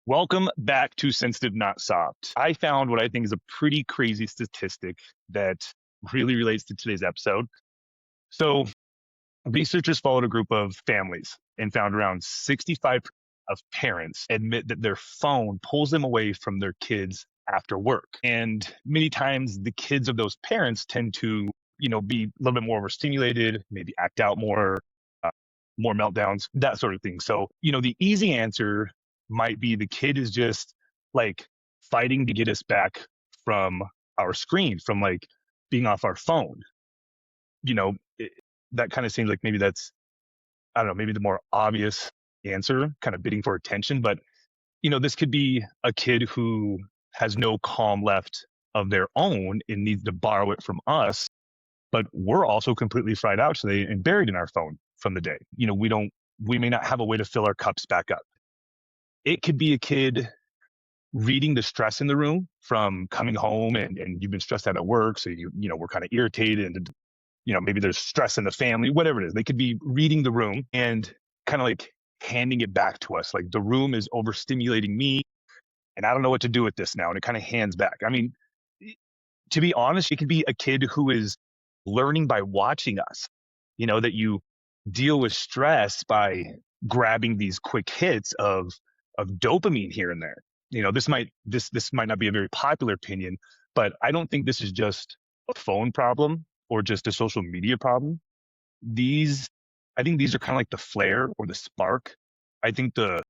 Welcome back to Sensitive Not Soft. I found what I think is a pretty crazy statistic that really relates to today's episode. So, researchers followed a group of families and found around 65% of parents admit that their phone pulls them away from their kids after work. And many times the kids of those parents tend to, be a little bit more overstimulated, maybe act out uh, more meltdowns, that sort of thing. So, the easy answer might be the kid is just like fighting to get us back from our screen, from like being off our phone. You know, it, that kind of seems like maybe that's, I don't know, maybe the more obvious answer, kind of bidding for attention. But, this could be a kid who has no calm left of their own and needs to borrow it from us. But we're also completely fried out today and buried in our phone from the day. We may not have a way to fill our cups back up. It could be a kid reading the stress in the room from coming home and you've been stressed out at work. So we're kind of irritated and, maybe there's stress in the family, whatever it is. They could be reading the room and kind of like handing it back to us. Like the room is overstimulating me and I don't know what to do with this now. And it kind of hands back. I mean, to be honest, it could be a kid who is learning by watching us, that you deal with stress by grabbing these quick hits of dopamine here and there. This might not be a very popular opinion, but I don't think this is just a phone problem or just a social media problem. These, I think these are kind of like the flare or the spark. I think the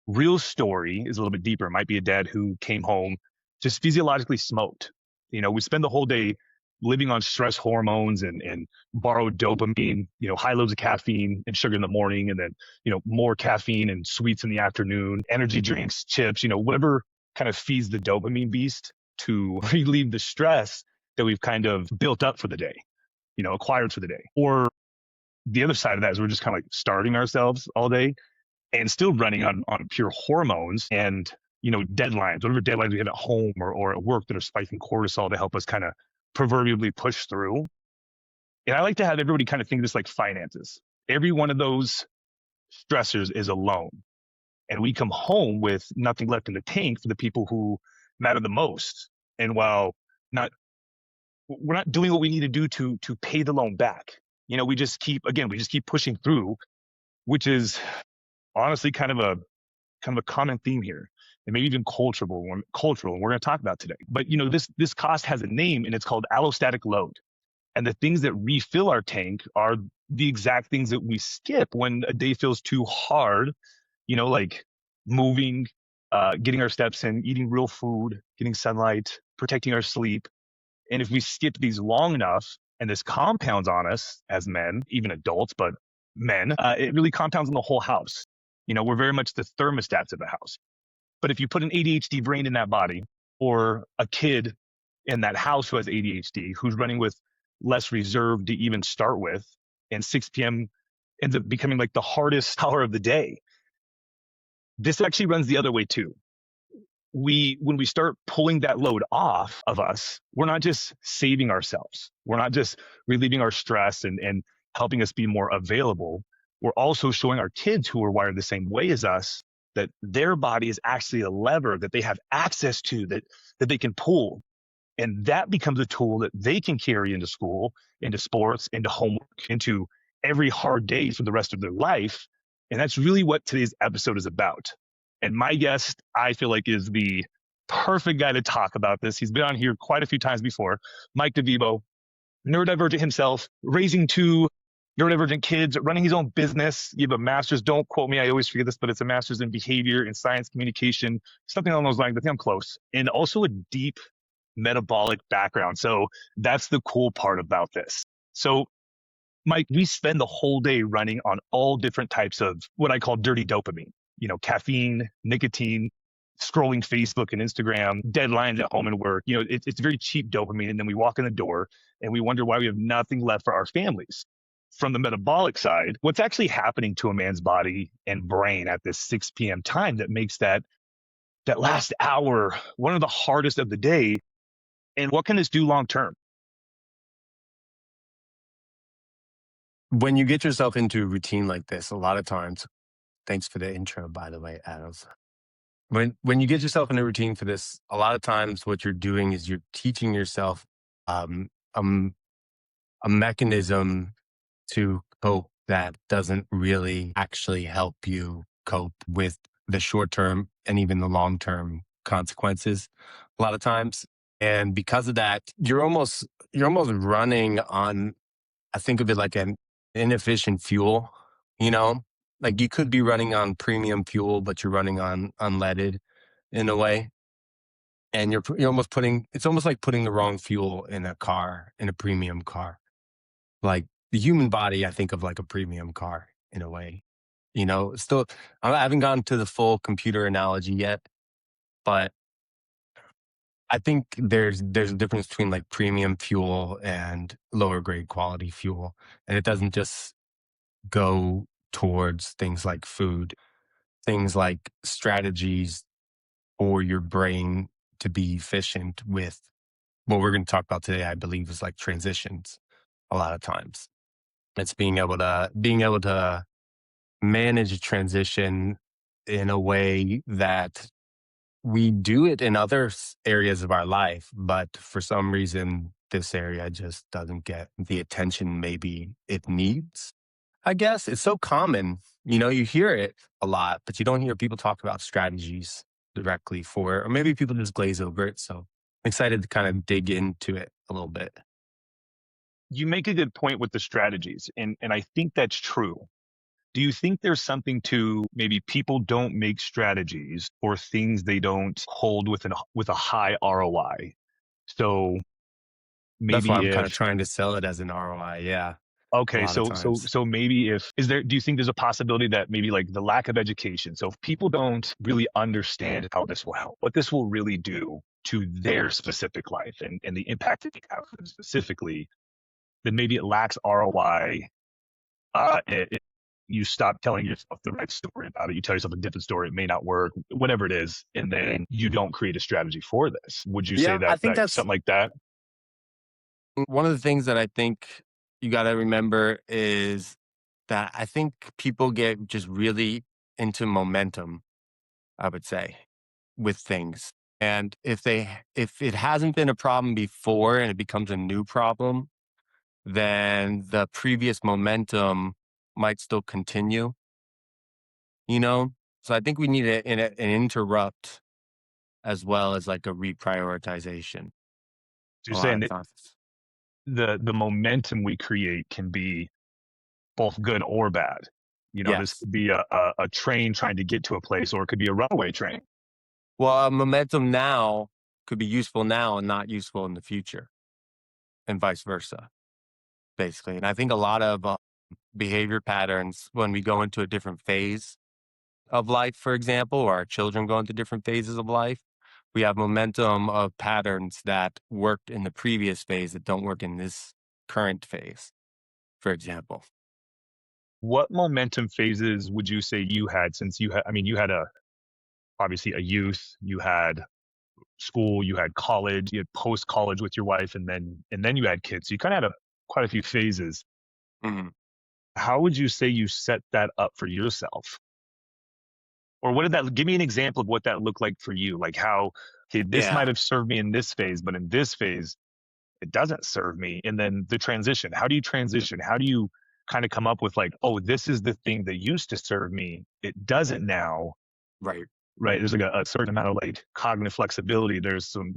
real story is a little bit deeper. It might be a dad who came home just physiologically smoked. We spend the whole day living on stress hormones and borrowed dopamine, high loads of caffeine and sugar in the morning, and then, more caffeine and sweets in the afternoon, energy drinks, chips, whatever kind of feeds the dopamine beast to relieve the stress that we've kind of built up for the day, acquired for the day. Or the other side of that is we're just kind of like starving ourselves all day and still running on pure hormones and, deadlines, whatever deadlines we have at home or at work that are spiking cortisol to help us kind of proverbially push through. And I like to have everybody kind of think of this like finances. Every one of those stressors is a loan. And we come home with nothing left in the tank for the people who matter the most. And while not we're not doing what we need to do to pay the loan back, we just keep pushing through, which is honestly kind of a common theme here, and maybe even cultural. And we're going to talk about today. But this cost has a name, and it's called allostatic load. And the things that refill our tank are the exact things that we skip when a day feels too hard. Like moving, getting our steps in, eating real food, getting sunlight, protecting our sleep. And if we skip these long enough, and this compounds on us as men, even adults, but men, it really compounds on the whole house. We're very much the thermostats of the house. But if you put an ADHD brain in that body, or a kid in that house who has ADHD, who's running with less reserve to even start with, and 6 p.m. ends up becoming like the hardest hour of the day, this actually runs the other way too. When we start pulling that load off of us, we're not just saving ourselves. We're not just relieving our stress and helping us be more available. We're also showing our kids who are wired the same way as us that their body is actually a lever that they have access to, that they can pull. And that becomes a tool that they can carry into school, into sports, into homework, into every hard day for the rest of their life. And that's really what today's episode is about. And my guest, I feel like, is the perfect guy to talk about this. He's been on here quite a few times before. Mike Devivo, neurodivergent himself, raising two neurodivergent kids, running his own business. You have a master's, don't quote me, I always forget this, but it's a master's in behavior and science communication, something along those lines. I think I'm close. And also a deep metabolic background. So that's the cool part about this. So Mike, we spend the whole day running on all different types of what I call dirty dopamine, caffeine, nicotine, scrolling Facebook and Instagram, deadlines at home and work. It's very cheap dopamine. And then we walk in the door and we wonder why we have nothing left for our families. From the metabolic side, what's actually happening to a man's body and brain at this 6 p.m. time that makes that last hour one of the hardest of the day? And what can this do long term? When you get yourself into a routine like this, a lot of times, thanks for the intro, by the way, Adams. when you get yourself in a routine for this, a lot of times what you're doing is you're teaching yourself um, um, a mechanism to cope that doesn't really actually help you cope with the short term and even the long term consequences a lot of times. And because of that, you're almost running on, I think of it like an inefficient fuel, you know? Like you could be running on premium fuel, but you're running on unleaded in a way. And you're almost putting, it's almost like putting the wrong fuel in a car, in a premium car. Like the human body, I think of like a premium car in a way. Still, I haven't gotten to the full computer analogy yet, but I think there's a difference between like premium fuel and lower grade quality fuel. And it doesn't just go towards things like food, things like strategies for your brain to be efficient with what we're going to talk about today, I believe, is like transitions a lot of times. It's being able to manage a transition in a way that we do it in other areas of our life, but for some reason, this area just doesn't get the attention maybe it needs. I guess it's so common. You hear it a lot, but you don't hear people talk about strategies directly for it, or maybe people just glaze over it. So I'm excited to kind of dig into it a little bit. You make a good point with the strategies, and I think that's true. Do you think there's something to maybe people don't make strategies or things they don't hold with a high ROI? So That's why maybe I'm kind of if trying to sell it as an ROI. Yeah, a okay, lot of so times. so maybe if is there do you think there's a possibility that maybe like the lack of education, so if people don't really understand how this will help, what this will really do to their specific life and the impact it can have for them specifically, then maybe it lacks ROI. You stop telling yourself the right story about it. You tell yourself a different story. It may not work, whatever it is, and then you don't create a strategy for this. Would you say Yeah, I that think that's something like that? one of the things that I think you got to remember is that I think people get just really into momentum, I would say, with things. And if it hasn't been a problem before and it becomes a new problem, then the previous momentum might still continue, you know? So I think we need an interrupt as well as like a reprioritization So a you're lot saying of that times. the momentum we create can be both good or bad. This Yes. could be a train trying to get to a place, or it could be a runaway train. Well, momentum now could be useful now and not useful in the future, and vice versa, basically. And I think a lot of behavior patterns, when we go into a different phase of life, for example, or our children go into different phases of life, we have momentum of patterns that worked in the previous phase that don't work in this current phase, for example. What momentum phases would you say you had since I mean, you had obviously a youth, you had school, you had college, you had post college with your wife, and then you had kids. So you kind of had quite a few phases. Mhm. How would you say you set that up for yourself? Or what did that give me an example of what that looked like for you? Like how, okay, this might Yeah, have served me in this phase, but in this phase, it doesn't serve me. And then the transition. How do you transition? How do you kind of come up with like, oh, this is the thing that used to serve me. It doesn't now, right. right? There's like a certain amount of like cognitive flexibility. There's some,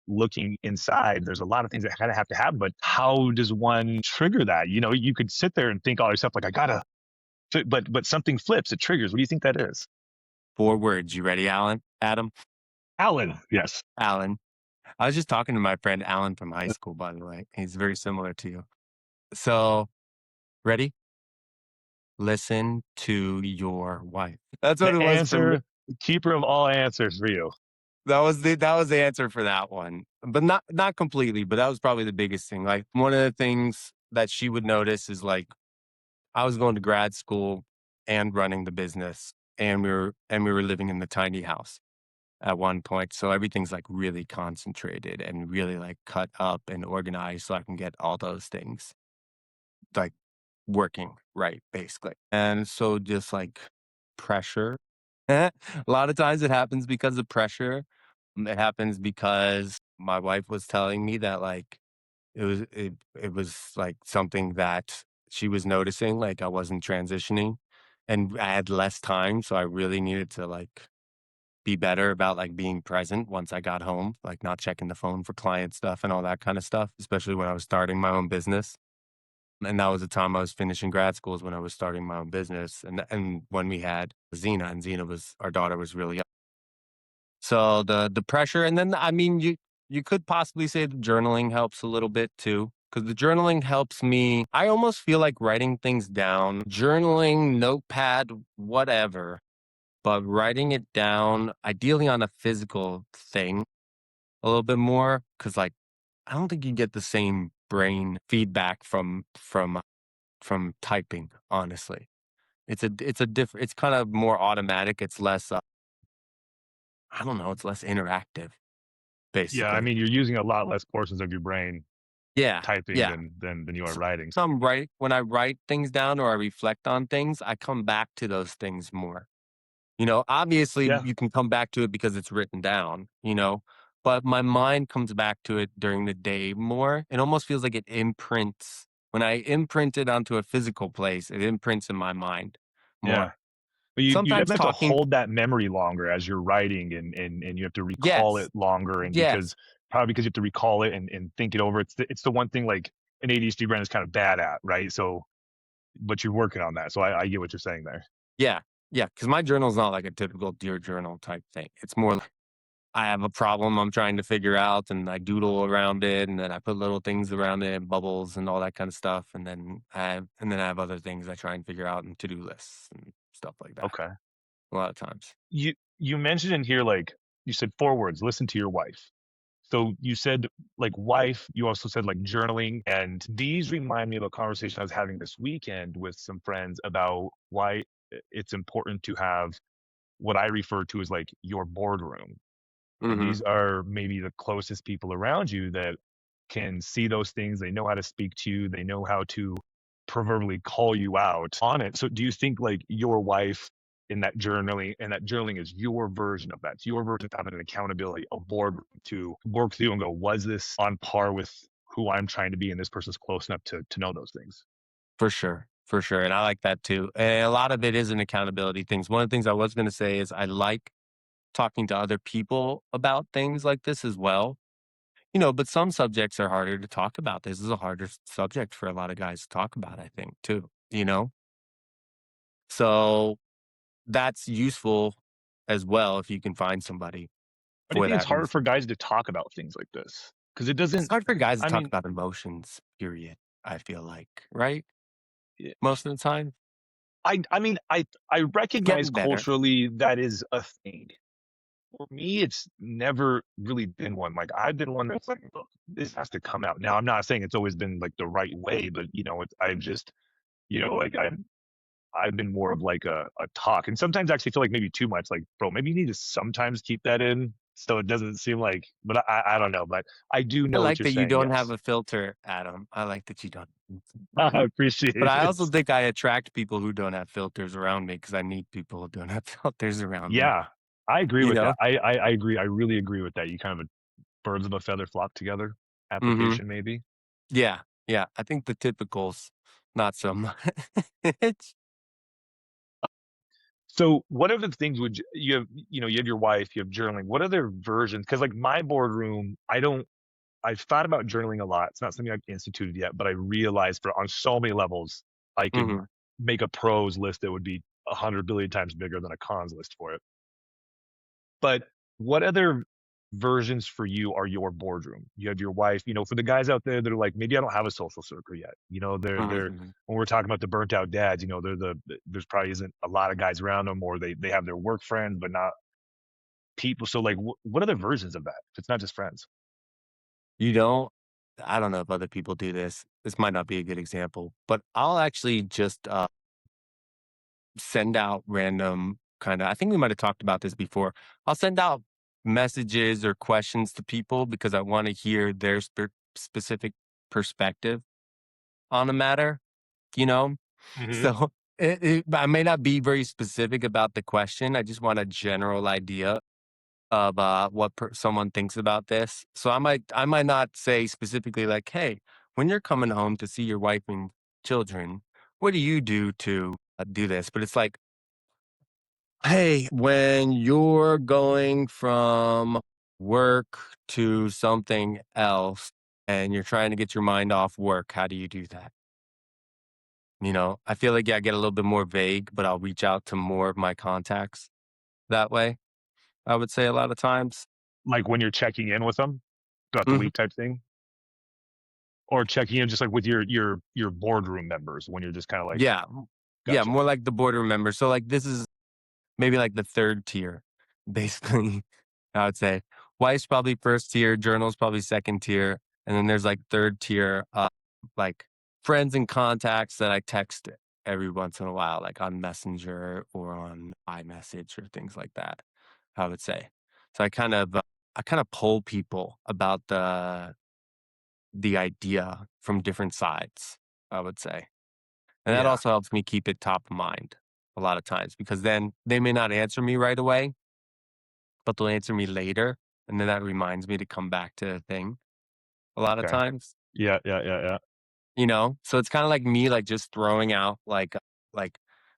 looking inside, there's a lot of things that kind of have to happen, but how does one trigger that? You could sit there and think all yourself like, I gotta, but something flips, it triggers. What do you think that is? 4 words. You ready, Alan? Adam? Alan. Yes. Alan. I was just talking to my friend Alan from high school, by the way. He's very similar to you. So, ready? Listen to your wife. That's what The it was for me. answer, keeper of all answers for you. That was the answer for that one. But not completely, but that was probably the biggest thing. Like one of the things that she would notice is like I was going to grad school and running the business and we were living in the tiny house at one point. So everything's like really concentrated and really like cut up and organized so I can get all those things like working right, basically. And so just like pressure. A lot of times it happens because of pressure. It happens because my wife was telling me that, like, it was, like, something that she was noticing, like, I wasn't transitioning, and I had less time, so I really needed to, like, be better about, like, being present once I got home, like, not checking the phone for client stuff and all that kinda stuff, especially when I was starting my own business. And that was the time I was finishing grad school is when I was starting my own business, and when we had Xena, and Xena was our daughter was really young. So the pressure, and then, I mean, you could possibly say the journaling helps a little bit too, because the journaling helps me. I almost feel like writing things down, journaling, notepad, whatever, but writing it down, ideally on a physical thing a little bit more, because, like, I don't think you get the same brain feedback from typing, honestly. It's a different, it's kind of more automatic, it's less, I don't know, it's less interactive, Yeah, I basically. mean, you're using a lot less portions of your brain Yeah, typing yeah. than you are So writing. so I'm right when I write things down or I reflect on things, I come back to those things more. Obviously, Yeah, you can come back to it because it's written down, but my mind comes back to it during the day more. It almost feels like it imprints. When I imprint it onto a physical place, it imprints in my mind yeah. more. But you Sometimes definitely have to talking. hold that memory longer as you're writing, and you have to recall Yes, it longer, and yes. because you have to recall it and think it over. It's the one thing, like, an ADHD brain is kind of bad at, right? So, but you're working on that. So I get what you're saying there. Yeah, yeah. Because my journal is not like a typical dear journal type thing. It's more like I have a problem I'm trying to figure out, and I doodle around it, and then I put little things around it, bubbles and all that kind of stuff, and then I have other things I try and figure out in to-do lists and stuff like that Okay. a lot of times. You mentioned in here, like, you said 4 words, listen to your wife. So you said, like, wife, you also said, like, journaling, and these remind me of a conversation I was having this weekend with some friends about why it's important to have what I refer to as, like, your boardroom. And these Mhm. are maybe the closest people around you that can see those things. They know how to speak to you. They know how to proverbially call you out on it. So do you think, like, your wife in that journaling is your version of that? It's your version of having an accountability, a board to work through and go, was this on par with who I'm trying to be? And this person's close enough to know those things. For sure, and I like that too. And a lot of it is an accountability things. One of the things I was gonna say is I like talking to other people about things like this as well. But some subjects are harder to talk about. This is a harder subject for a lot of guys to talk about, I think, too. So that's useful as well if you can find somebody But I for think it's that harder for reason. guys to talk about things like this because it It's doesn't, hard for guys to I talk mean, about emotions, period, I feel like, right? yeah, Most of the time. I mean, I It's recognize getting better. culturally that is a thing. For me, it's never really been one. Like, I've been one that's like, "Look, this has to come out." Now, I'm not saying it's always been, like, the right way, but, I've just, like, I've been more of, like, a talk, and sometimes I actually feel like maybe too much, like, "Bro, maybe you need to sometimes keep that in so it doesn't seem like," but I don't know, but I do I know what like you're that you saying, don't have yes. a filter, Adam. I like that you don't. I appreciate But I also it. think I attract people who don't have filters around me because I need people who don't have filters around me, Yeah, I agree you with that. know? I agree. I really agree with that. You kind of a birds of a feather flock together Mhm. application, maybe. Yeah, yeah. I think the typicals, not so much. So, what other things would you have your wife, you have journaling. What other versions? Because, like, my boardroom, I've thought about journaling a lot. It's not something I've instituted yet, but I realized for on so many levels, I could Mhm. make a pros list that would be 100 billion times bigger than a cons list for it. But what other versions for you are your boardroom? You have your wife, for the guys out there that are like, maybe I don't have a social circle yet. They're Mhm. when we're talking about the burnt out dads, there's probably isn't a lot of guys around them, or they have their work friends, but not people. So, like, what are the versions of that? If it's not just friends. You know, I don't know if other people do this. This might not be a good example, but I'll actually just, send out random kinda, I think we might have talked about this before. I'll send out messages or questions to people because I wanna hear their specific perspective on a matter, you know? Hmm. So, I may not be very specific about the question. I just want a general idea of what someone thinks about this. So I might not say specifically like, "Hey, when you're coming home to see your wife and children, what do you do to do this?" But it's like, "Hey, when you're going from work to something else and you're trying to get your mind off work, how do you do that?" I feel like, yeah, I get a little bit more vague, but I'll reach out to more of my contacts that way. I would say a lot of times. Like when you're checking in with them throughout the Mhm. week type thing? Or checking in just like with your boardroom members when you're just kinda like, Yeah. Yeah, "Gotcha." more like the border member. So, like, this is maybe like the 3rd tier, basically, I would say. Wife's probably 1st tier, journal's probably 2nd tier, and then there's, like, 3rd tier, like, friends and contacts that I text every once in a while, like, on Messenger or on iMessage or things like that, I would say. So I kind of poll people about the idea from different sides, I would say. And that Yeah, also helps me keep it top of mind a lot of times because then they may not answer me right away, but they'll answer me later. And then that reminds me to come back to the thing a lot of okay. times, Yeah, yeah, yeah, yeah. So it's kind of like me, like just throwing out like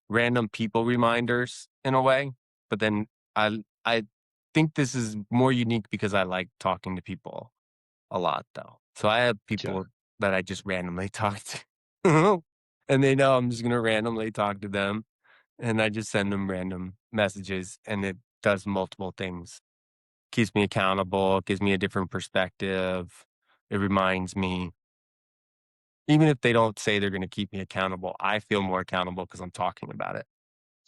random people reminders in a way. But then I think this is more unique because I like talking to people a lot though. So I have Gotcha. people that I just randomly talk to. And they know I'm just gonna randomly talk to them. And I just send them random messages and it does multiple things. Keeps me accountable, gives me a different perspective. It reminds me, even if they don't say they're going to keep me accountable, I feel more accountable because I'm talking about it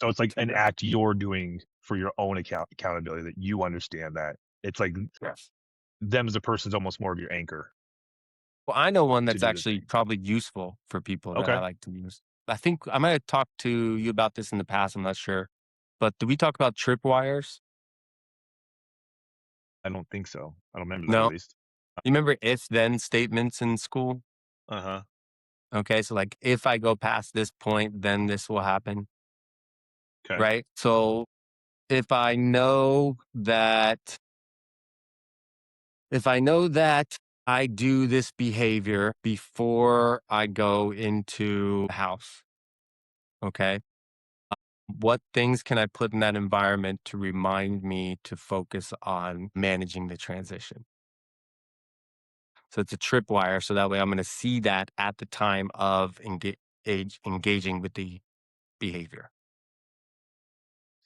So it's like to an them. act you're doing for your own accountability that you understand that it's like Yes. them as a person is almost more of your anchor Well, I know one to that's do the actually thing. probably useful for people that I Okay. like to use. I think I might have talked to you about this in the past. I'm not sure. But did we talk about tripwires? I don't think so. I don't remember that at No. least. You remember if then statements in school? Uh-huh. Okay. So, like, if I go past this point, then this will happen. Okay. Right. So, if I know that, if I know that I do this behavior before I go into the house, okay, what things can I put in that environment to remind me to focus on managing the transition? So it's a tripwire. So that way I'm going to see that at the time of engaging with the behavior.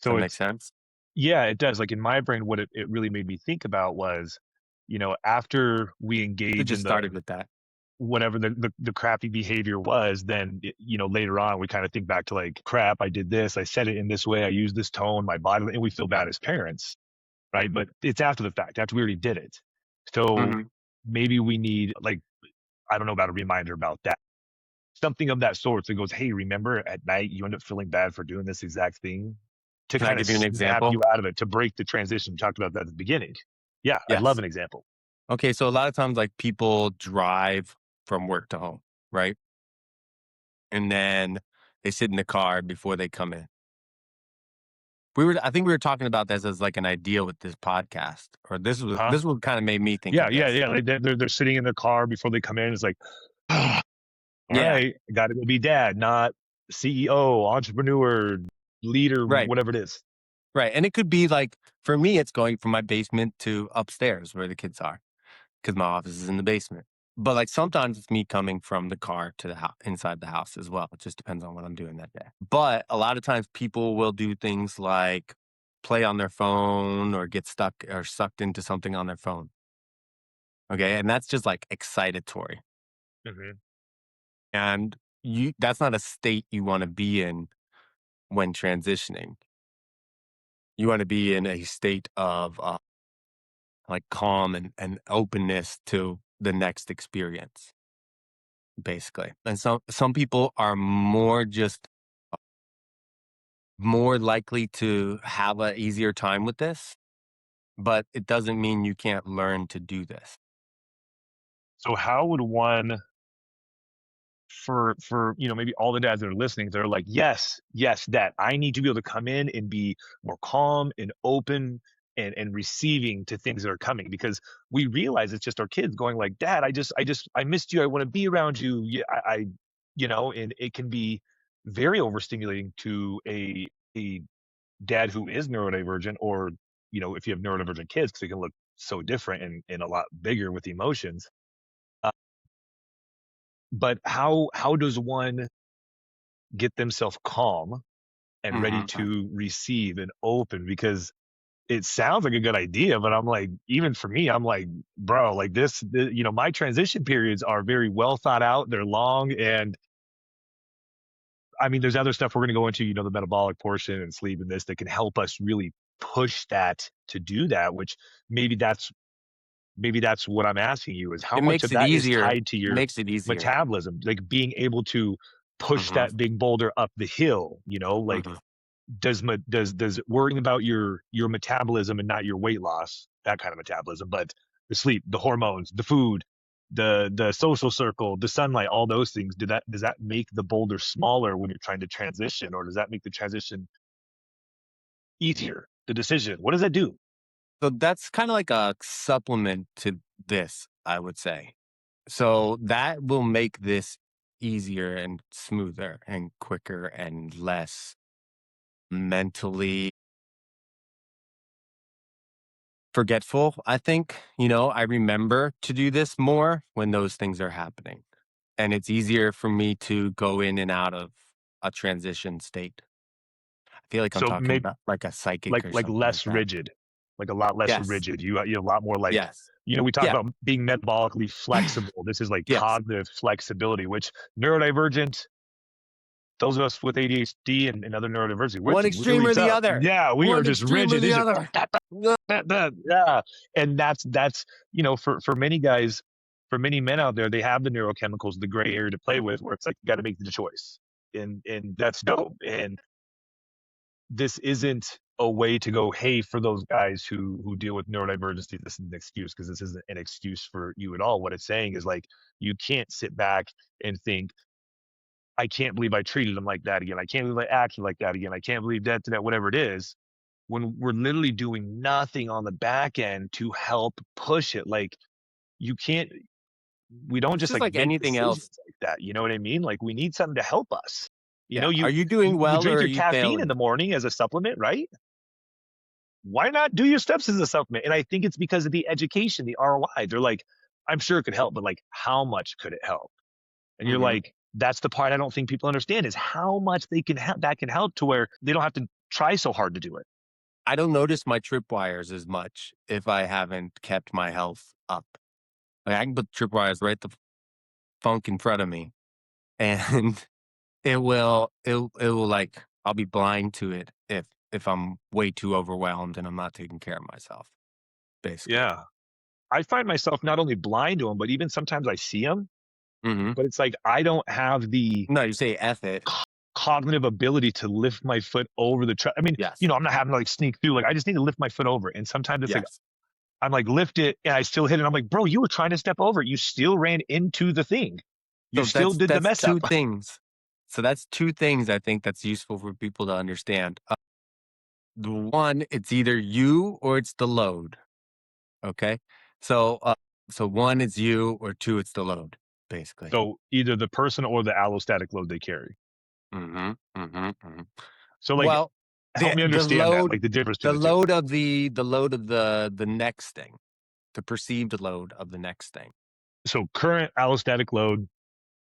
Does So that make it's sense? yeah, it does. Like in my brain, what it really made me think about was, after we It engage in just the started with that. whatever the crappy behavior was, then later on we kind of think back to like, crap, I did this, I said it in this way, I used this tone, my body, and we feel bad as parents, right? But it's after the fact, after we already did it. So Hmm. maybe we need like, I don't know about a reminder about that. Something of that sort that goes, hey, remember at night you end up feeling bad for doing this exact thing to Can I kind of give you an snap example? you out of it, to break the transition. We talked about that at the beginning. Yeah, I'd love Yes. an example. Okay. So a lot of times, like people drive from work to home, right? And then they sit in the car before they come in. I think we were talking about this as like an idea with this podcast, or Huh? this what kind of made me think Yeah, of yeah, this. yeah. Like they're sitting in the car before they come in. It's like, all Yeah. right, got to go be dad, not CEO, entrepreneur, leader, Right. whatever it is. Right. And it could be like for me, it's going from my basement to upstairs where the kids are because my office is in the basement. But like sometimes it's me coming from the car to the house inside the house as well. It just depends on what I'm doing that day. But a lot of times people will do things like play on their phone or get stuck or sucked into something on their phone. Okay. And that's just like excitatory. Hmm. And that's not a state you want to be in when transitioning. You want to be in a state of like calm and openness to the next experience, basically. And some people are more likely to have an easier time with this, but it doesn't mean you can't learn to do this. So how would one for maybe all the dads that are listening, they're like, yes, yes, dad, I need to be able to come in and be more calm and open and receiving to things that are coming, because we realize it's just our kids going like, dad, I missed you, I want to be around you. Yeah, and it can be very overstimulating to a dad who is neurodivergent, or if you have neurodivergent kids, because they can look so different and a lot bigger with emotions. uh, but how does one get themselves calm and ready Hmm. to receive and open? Because it sounds like a good idea, but I'm like, even for me, I'm like, bro, like my transition periods are very well thought out, they're long. And I mean, there's other stuff we're going to go into, the metabolic portion and sleep and this, that can help us really push that to do that, which maybe that's maybe that's what I'm asking you, is how It much makes of it that is easier. tied to It your makes it easier. metabolism, like being able to push Hmm. that big boulder up the hill, like, Hmm. does worrying about your metabolism and not your weight loss, that kind of metabolism, but the sleep, the hormones, the food, the social circle, the sunlight, all those things, does that make the boulder smaller when you're trying to transition, or does that make the transition easier, the decision? What does that do? So that's kind of like a supplement to this, I would say. So that will make this easier and smoother and quicker and less mentally forgetful. I think, I remember to do this more when those things are happening. And it's easier for me to go in and out of a transition state. I feel like I'm So talking maybe about like a psychic or like something like less that. rigid, like a lot less Yes. rigid. You have a lot more like, Yes. we talk Yeah. about being metabolically flexible. This is like Yes. cognitive flexibility, which neurodivergent, those of us with ADHD and other neurodiversity, we're One just extreme really or the tough. other. Yeah, we are One just extreme or rigid. the It's just other. yeah, and that's for many guys, for many men out there, they have the neurochemicals, the gray area to play with, where it's like you got to make the choice, and that's dope. And this isn't a way to go, hey, for those guys who deal with neurodivergency, this is an excuse, because this isn't an excuse for you at all. What it's saying is like, you can't sit back and think, I can't believe I treated them like that again. I can't believe I acted like that again. I can't believe that, whatever it is, when we're literally doing nothing on the back end to help push it. Like, you can't, we don't It's just just like like make anything decisions else. like that. You know what I mean? Like, we need something to help us. Yeah. You Are you you doing you well or drink are your you caffeine in failing? the morning as a supplement, right? Why not do your steps as a supplement? And I think it's because of the education, the ROI. They're like, I'm sure it could help, but like, how much could it help? And you're Hmm. like, that's the part I don't think people understand, is how much they can help, that can help, to where they don't have to try so hard to do it. I don't notice my tripwires as much if I haven't kept my health up. Like I can put tripwires right the funk in front of me, and it will like I'll be blind to it if I'm way too overwhelmed and I'm not taking care of myself. Basically. Yeah. I find myself not only blind to them, but even sometimes I see them, Hmm. but it's like I don't have the No, you say F it. cognitive ability to lift my foot over the truck. I mean, Yes. I'm not having to like sneak through. Like, I just need to lift my foot over. And sometimes it's like, Yes. I'm like, lift it, and I still hit it. I'm like, bro, you were trying to step over it. You still ran into the thing. You So still did the that's mess up. two things. So that's two things I think that's useful for people to understand. The one, it's either you or it's the load. Okay. So so one, it's you, or two, it's the load, basically. So either the person or the allostatic load they carry. Hmm. Hmm. Hmm. So like, Well, help me the understand that, load like the difference the between the two. load of the load of the next thing, the perceived load of the next thing. So current allostatic load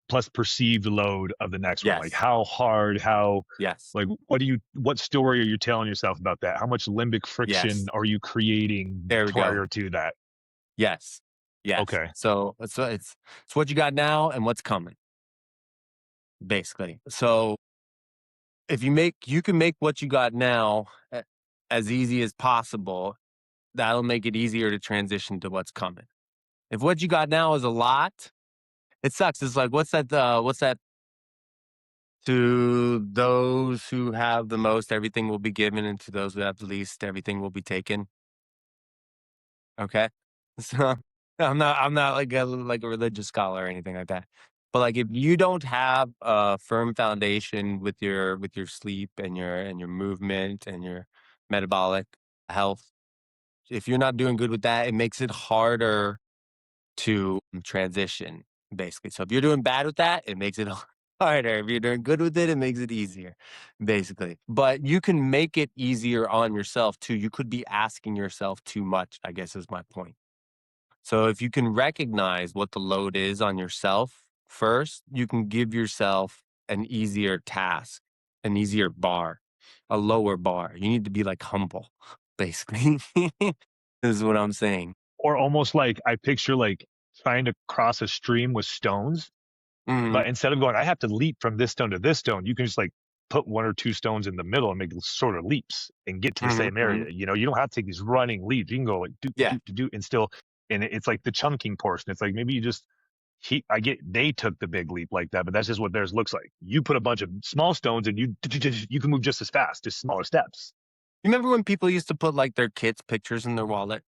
plus perceived load of the next one. Like, Yes. how hard, Yes. like, what story are you telling yourself about that? How much limbic friction Yes. are you creating There we go. prior to that? Yes. Yes. Okay. So it's what you got now and what's coming, basically. So if you can make what you got now as easy as possible, that'll make it easier to transition to what's coming. If what you got now is a lot, it sucks. It's like what's that to those who have the most, everything will be given, and to those who have the least, everything will be taken. Okay. So I'm not like a religious scholar or anything like that. But like if you don't have a firm foundation with your sleep and your movement and your metabolic health, if you're not doing good with that, it makes it harder to transition, basically. So if you're doing bad with that, it makes it harder. If you're doing good with it, it makes it easier, basically. But you can make it easier on yourself too. You could be asking yourself too much, I guess is my point. So if you can recognize what the load is on yourself first, you can give yourself an easier task, an easier bar, a lower bar. You need to be like humble, basically. This is what I'm saying. Or almost like I picture like trying to cross a stream with stones, Mhm, but instead of going, I have to leap from this stone to this stone, you can just like put one or two stones in the middle and make sort of leaps and get to the mhm, same mhm. area. You don't have to take these running leaps. You can go like Yeah. do and still, and it's like the chunking portion. It's like maybe you just I get they took the big leap like that, but that's just what theirs looks like. You put a bunch of small stones and you can move just as fast, just smaller steps. You remember when people used to put like their kids' pictures in their wallet?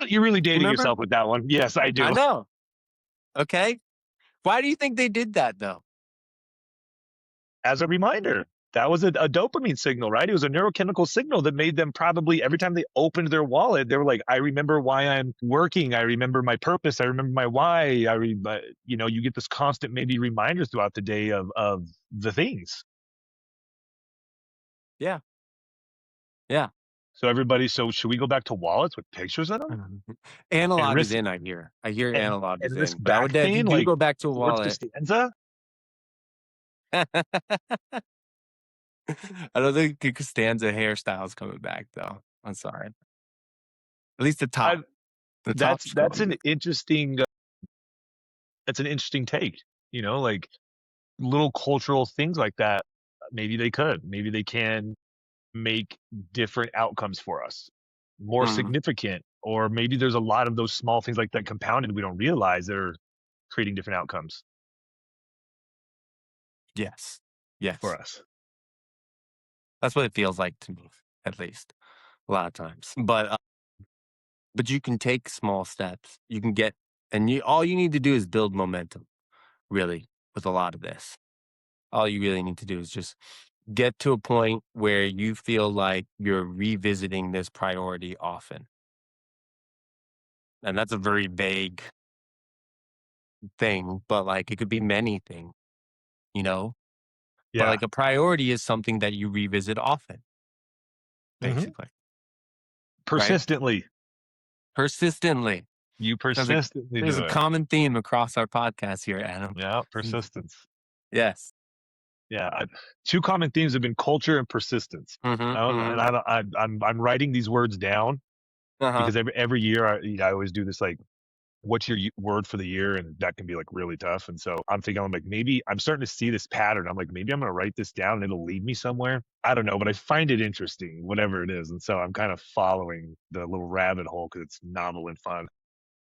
You're really You dating remember? yourself with that one. Yes, I I do. know. Okay. Why do you think they did that though? As a reminder. That was a dopamine signal, right? It was a neurochemical signal that made them probably every time they opened their wallet, they were like, I remember why I'm working. I remember my purpose. I remember my why. You get this constant maybe reminders throughout the day of the things. Yeah. Yeah. So should we go back to wallets with pictures in them Mhm. and Analog is risk in, I hear. I hear and analog is and in. risk But I back would if you pain do like go back to a George wallet. Costanza? I don't think Costanza hairstyle's coming back though. I'm sorry. At least the top. I, The that's top's that's going an back. interesting that's an interesting take. Like little cultural things like that. Maybe they could. Maybe they can make different outcomes for us more Mhm. significant, or maybe there's a lot of those small things like that compounded we don't realize that are creating different outcomes Yes. for Yes. us. That's what it feels like to me, at least a lot of times. But you can take small steps. You can get and you all you need to do is build momentum, really, with a lot of this. All you really need to do is just get to a point where you feel like you're revisiting this priority often. And that's a very vague thing, but like it could be many things, you know? But Yeah. like a priority is something that you revisit often, Hmm. basically, right? Persistently. Persistently. You There's a persistently there's do a it. common theme across our podcast here, Adam. Yeah. Persistence. Yes. Yeah. Two common themes have been culture and persistence. Mhm, And mhm. I'm writing these words down Uh-huh. because every year I always do this like what's your word for the year, and that can be like really tough. And so I'm like, maybe I'm starting to see this pattern. I'm like, maybe I'm going to write this down and it'll lead me somewhere. I don't know, but I find it interesting, whatever it is. And so I'm kind of following the little rabbit hole because it's novel and fun.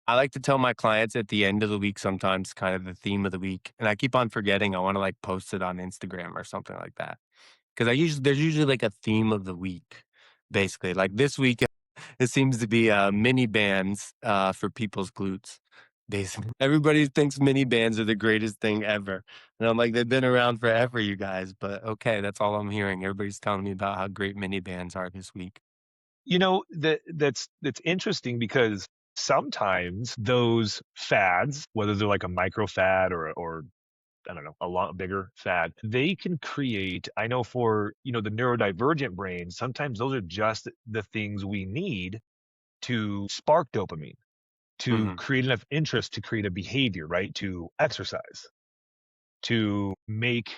I like to tell my clients at the end of the week sometimes kind of the theme of the week, and I keep on forgetting. I wanna, like, post it on Instagram or something like that. Because there's usually, like, a theme of the week, basically. Like, this week, it seems to be, mini bands, for people's glutes, basically. Everybody thinks mini bands are the greatest thing ever, and I'm like, "They've been around forever, you guys," but okay, that's all I'm hearing. Everybody's telling me about how great mini bands are this week. That's interesting because sometimes those fads, whether they're like a micro fad or I don't know, a lot bigger fad, they can create, I know for, the neurodivergent brain, sometimes those are just the things we need to spark dopamine, to Mhm. create enough interest to create a behavior, right? To exercise, to make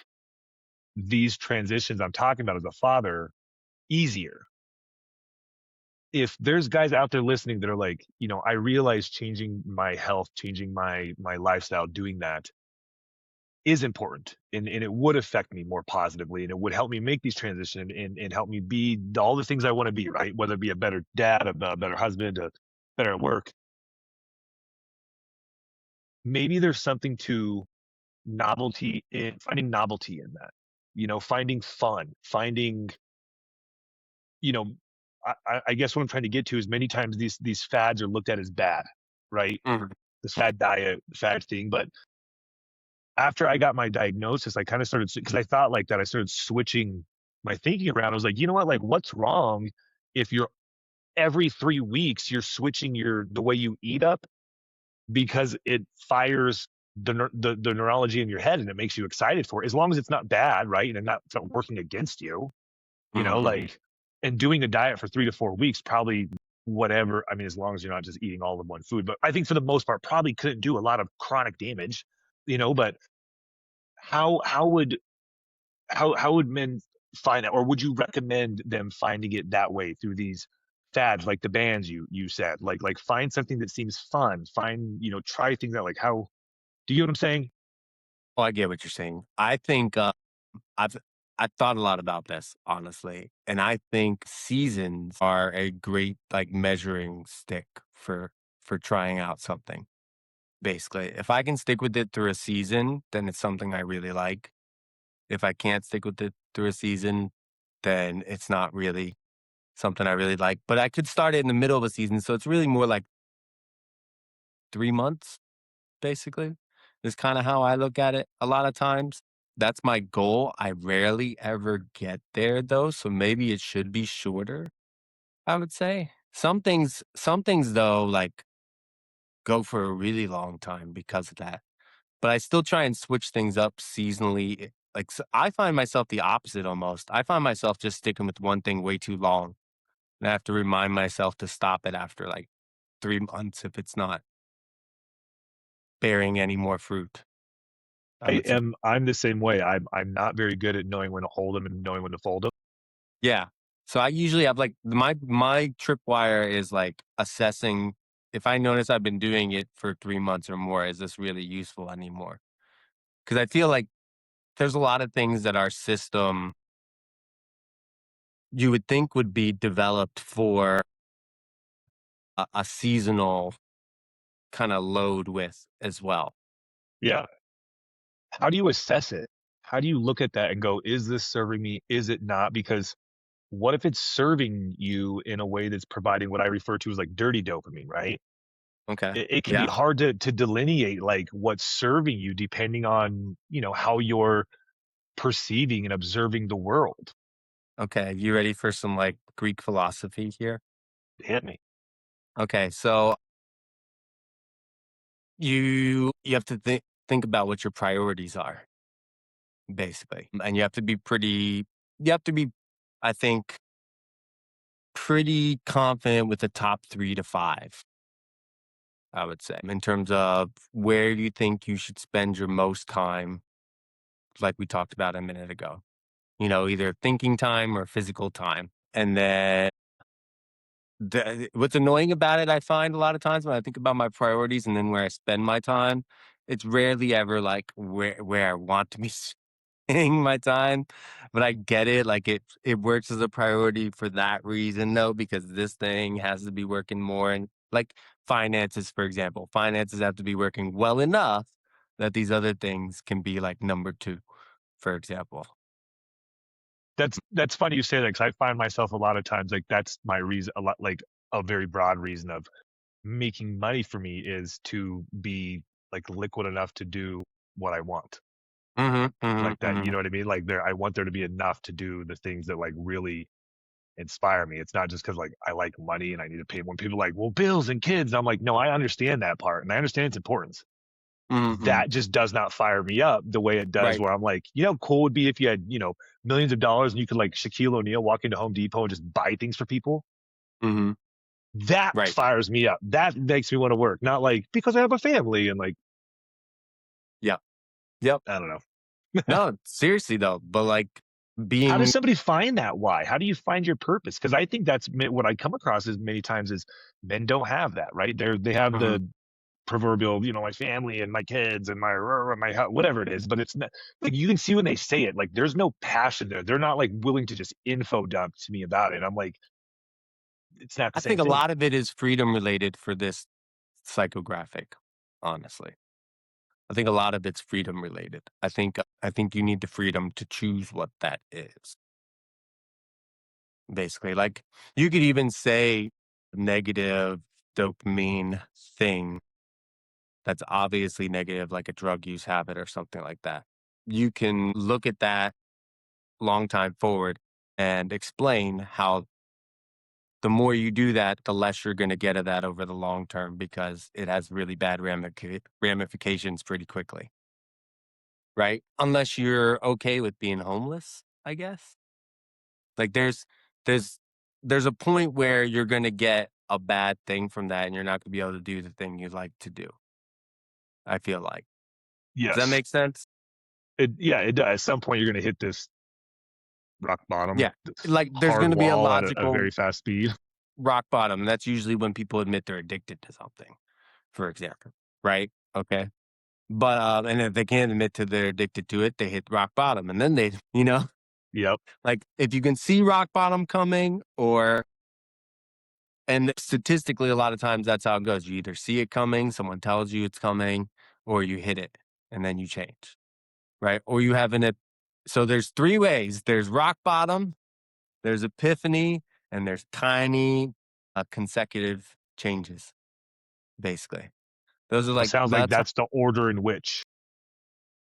these transitions I'm talking about as a father easier. If there's guys out there listening that are like, I realize changing my health, changing my lifestyle, doing that is important and it would affect me more positively and it would help me make these transitions and help me be all the things I want to be, right? Whether it be a better dad, a better husband, a better at work. Maybe there's something to novelty in that, finding fun, finding, you know, I guess what I'm trying to get to is many times these fads are looked at as bad. right? Mhm. The fad diet, fad thing. But after I got my diagnosis, I kind of started because I thought like that. I started switching my thinking around. I was like, you know what? Like, what's wrong if you're every 3 weeks you're switching the way you eat up because it fires the neurology in your head and it makes you excited for it, as long as it's not bad, right? And not, it's not working against you, Mhm, mhm. like, and doing a diet for 3 to 4 weeks, probably whatever. I mean, as long as you're not just eating all of one food, but I think for the most part, probably couldn't do a lot of chronic damage, but how would how would men find it, or would you recommend them finding it that way through these fads like the bands you said, like find something that seems fun, find, try things out, like how do you know what I'm saying? Oh, I get what you're saying. I think, I've I've thought a lot about this, honestly, and I think seasons are a great, like, measuring stick for trying out something, basically. If I can stick with it through a season, then it's something I really like. If I can't stick with it through a season, then it's not really something I really like, but I could start it in the middle of a season, so it's really more like 3 months, basically, is kinda how I look at it a lot of times. That's my goal. I rarely ever get there, though, so maybe it should be shorter, I would say. Some things, though, like, go for a really long time because of that, but I still try and switch things up seasonally. Like, I find myself the opposite almost. I find myself just sticking with one thing way too long, and I have to remind myself to stop it after, like, 3 months if it's not bearing any more fruit, I would say. I'm the same way. I'm not very good at knowing when to hold them and knowing when to fold them. Yeah. So I usually have, like, my tripwire is, like, assessing if I notice I've been doing it for 3 months or more, is this really useful anymore? Because I feel like there's a lot of things that our system you would think would be developed for a seasonal kinda load with as well. Yeah. How do you assess it? How do you look at that and go, is this serving me? Is it not? Because what if it's serving you in a way that's providing what I refer to as like dirty dopamine, right? Okay. It can be Yeah. hard to delineate like what's serving you depending on, how you're perceiving and observing the world. Okay. You ready for some, like, Greek philosophy here? Hit me. Okay. So you have to think about what your priorities are, basically. And you have to be, I think, pretty confident with the top 3 to 5, I would say, in terms of where you think you should spend your most time, like we talked about a minute ago. Either thinking time or physical time. And then what's annoying about it, I find a lot of times when I think about my priorities and then where I spend my time, it's rarely ever like where I want to be spending my time. But I get it. Like it works as a priority for that reason though, because this thing has to be working more, and like finances, for example. Finances have to be working well enough that these other things can be like number two, for example. That's funny you say that because I find myself a lot of times like that's my reason, a lot like a very broad reason of making money for me is to be like liquid enough to do what I want. Hmm, hmm, Like that, you hmm, know what I mean? Like I want there to be enough to do the things that like really inspire me. It's not just because like I like money and I need to pay. When people are like, well, bills and kids, I'm like, no, I understand that part and I understand its importance. hmm. That just does not fire me up the way it does Right. where I'm like, cool would be if you had, millions of dollars and you could like Shaquille O'Neal walk into Home Depot and just buy things for people. Hmm. That Right. fires me up. That makes me want to work. Not like because I have a family and like, Yep. Yep. I don't know. No, seriously though, but like How does being, somebody find that why? How do you find your purpose? Because I think that's what I come across as many times is men don't have that, right? They have mhm. the proverbial, my family and my kids and my whatever it is, but it's not like you can see when they say it, like there's no passion there. They're not like willing to just info dump to me about it. I'm like, it's not the I same think a thing. lot of it is freedom related for this psychographic, honestly. I think a lot of it's freedom related. I think you need the freedom to choose what that is. Basically, like you could even say negative dopamine thing that's obviously negative, like a drug use habit or something like that. You can look at that long time forward and explain how the more you do that, the less you're going to get of that over the long term because it has really bad ramifications pretty quickly, right? Unless you're okay with being homeless, I guess. Like there's there's a point where you're going to get a bad thing from that and you're not going to be able to do the thing you like to do. I feel like. Does that Yes. make sense? Yeah, it does. At some point, you're going to hit this rock bottom, Yeah. this Like there's hard going to be a wall at a logical very fast speed. rock bottom. That's usually when people admit they're addicted to something, for example, right? Okay. But and if they can't admit to they're addicted to it, they hit rock bottom. And then they, Yep. like if you can see rock bottom coming and statistically a lot of times that's how it goes. You either see it coming, someone tells you it's coming, or you hit it and then you change. Right. Or you have so there's three ways. There's rock bottom, there's epiphany, and there's tiny consecutive changes, basically. Those are It sounds like that's that's the order in which.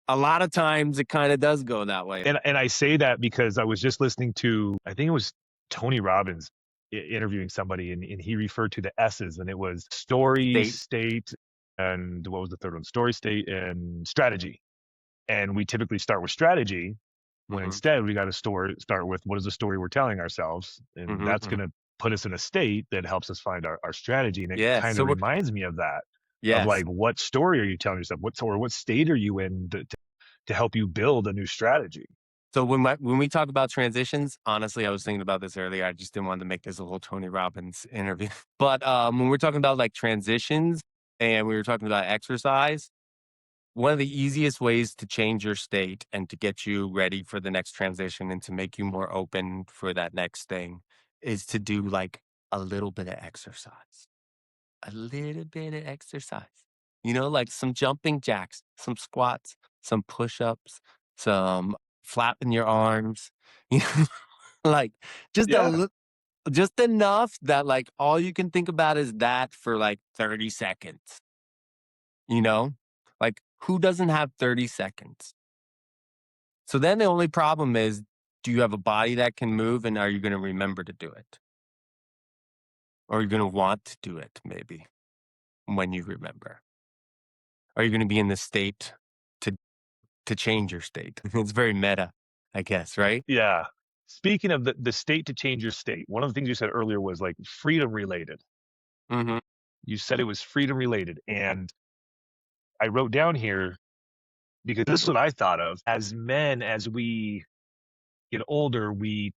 a lot of times it kind of does go that way. And I say that because I was just listening to, I think it was Tony Robbins interviewing somebody, and he referred to the S's, and it was story, state, and what was the third one? Story, state, and strategy. And we typically start with strategy, when instead we got to start with what is the story we're telling ourselves, and that's going to put us in a state that helps us find our strategy. And it kind of reminds me of that, of like, what story are you telling yourself? What state are you in to help you build a new strategy? So when we talk about transitions, honestly, I was thinking about this earlier. I just didn't want to make this a whole Tony Robbins interview. But when we're talking about like transitions and we were talking about exercise, one of the easiest ways to change your state and to get you ready for the next transition and to make you more open for that next thing is to do like a little bit of exercise. A little bit of exercise. Like some jumping jacks, some squats, some push-ups, some flapping your arms, you know, like just Yeah. just enough that like all you can think about is that for like 30 seconds. Like who doesn't have 30 seconds? So then the only problem is, do you have a body that can move and are you going to remember to do it? Or are you going to want to do it maybe when you remember? Are you going to be in the state to change your state? It's very meta, I guess, right? Yeah. Speaking of the state to change your state, one of the things you said earlier was like freedom related. Mm-hmm. You said it was freedom related. And I wrote down here, because this is what I thought of. As men, as we get older, we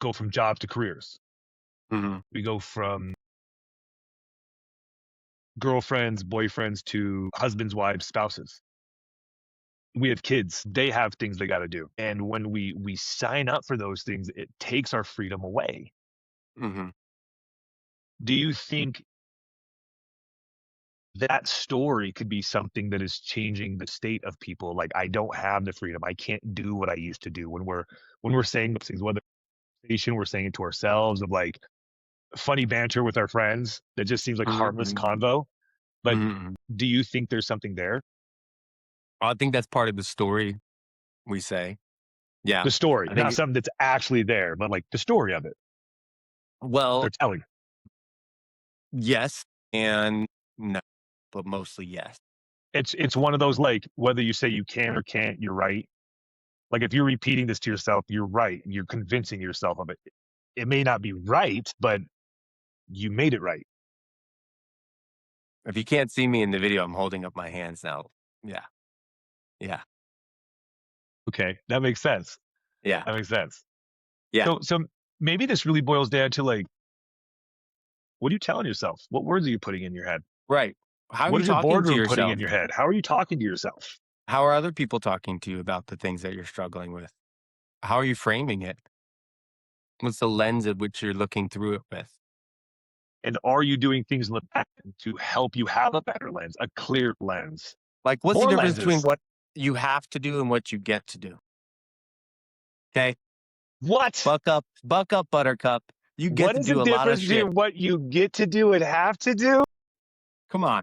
go from jobs to careers. Mm-hmm. We go from girlfriends, boyfriends to husbands, wives, spouses. We have kids. They have things they got to do. And when we sign up for those things, it takes our freedom away. Mm-hmm. Do you think that story could be something that is changing the state of people? Like, I don't have the freedom. I can't do what I used to do. When we're saying those things, whether we're saying it to ourselves, of like funny banter with our friends that just seems like harmless convo. But do you think there's something there? I think that's part of the story we say. Yeah. The story, I think not something that's actually there, but like the story of it. Well, They're telling. yes and no, but mostly yes. It's one of those, like, whether you say you can or can't, you're right. Like, if you're repeating this to yourself, you're right. You're convincing yourself of it. It may not be right, but you made it right. If you can't see me in the video, I'm holding up my hands now. Yeah. Yeah. Okay, that makes sense. Yeah. That makes sense. Yeah. So maybe this really boils down to, like, what are you telling yourself? What words are you putting in your head? Right. How are What you is your talking to boardroom putting yourself? in your head? How are you talking to yourself? How are other people talking to you about the things that you're struggling with? How are you framing it? What's the lens at which you're looking through it with? And are you doing things in the back to help you have a better lens, a clear lens? Like, what's More the difference between lenses. what you have to do and what you get to do? Okay. What? Buck up, buttercup. You get What to is the do a lot of difference shit. between what you get to do and have to do? Come on.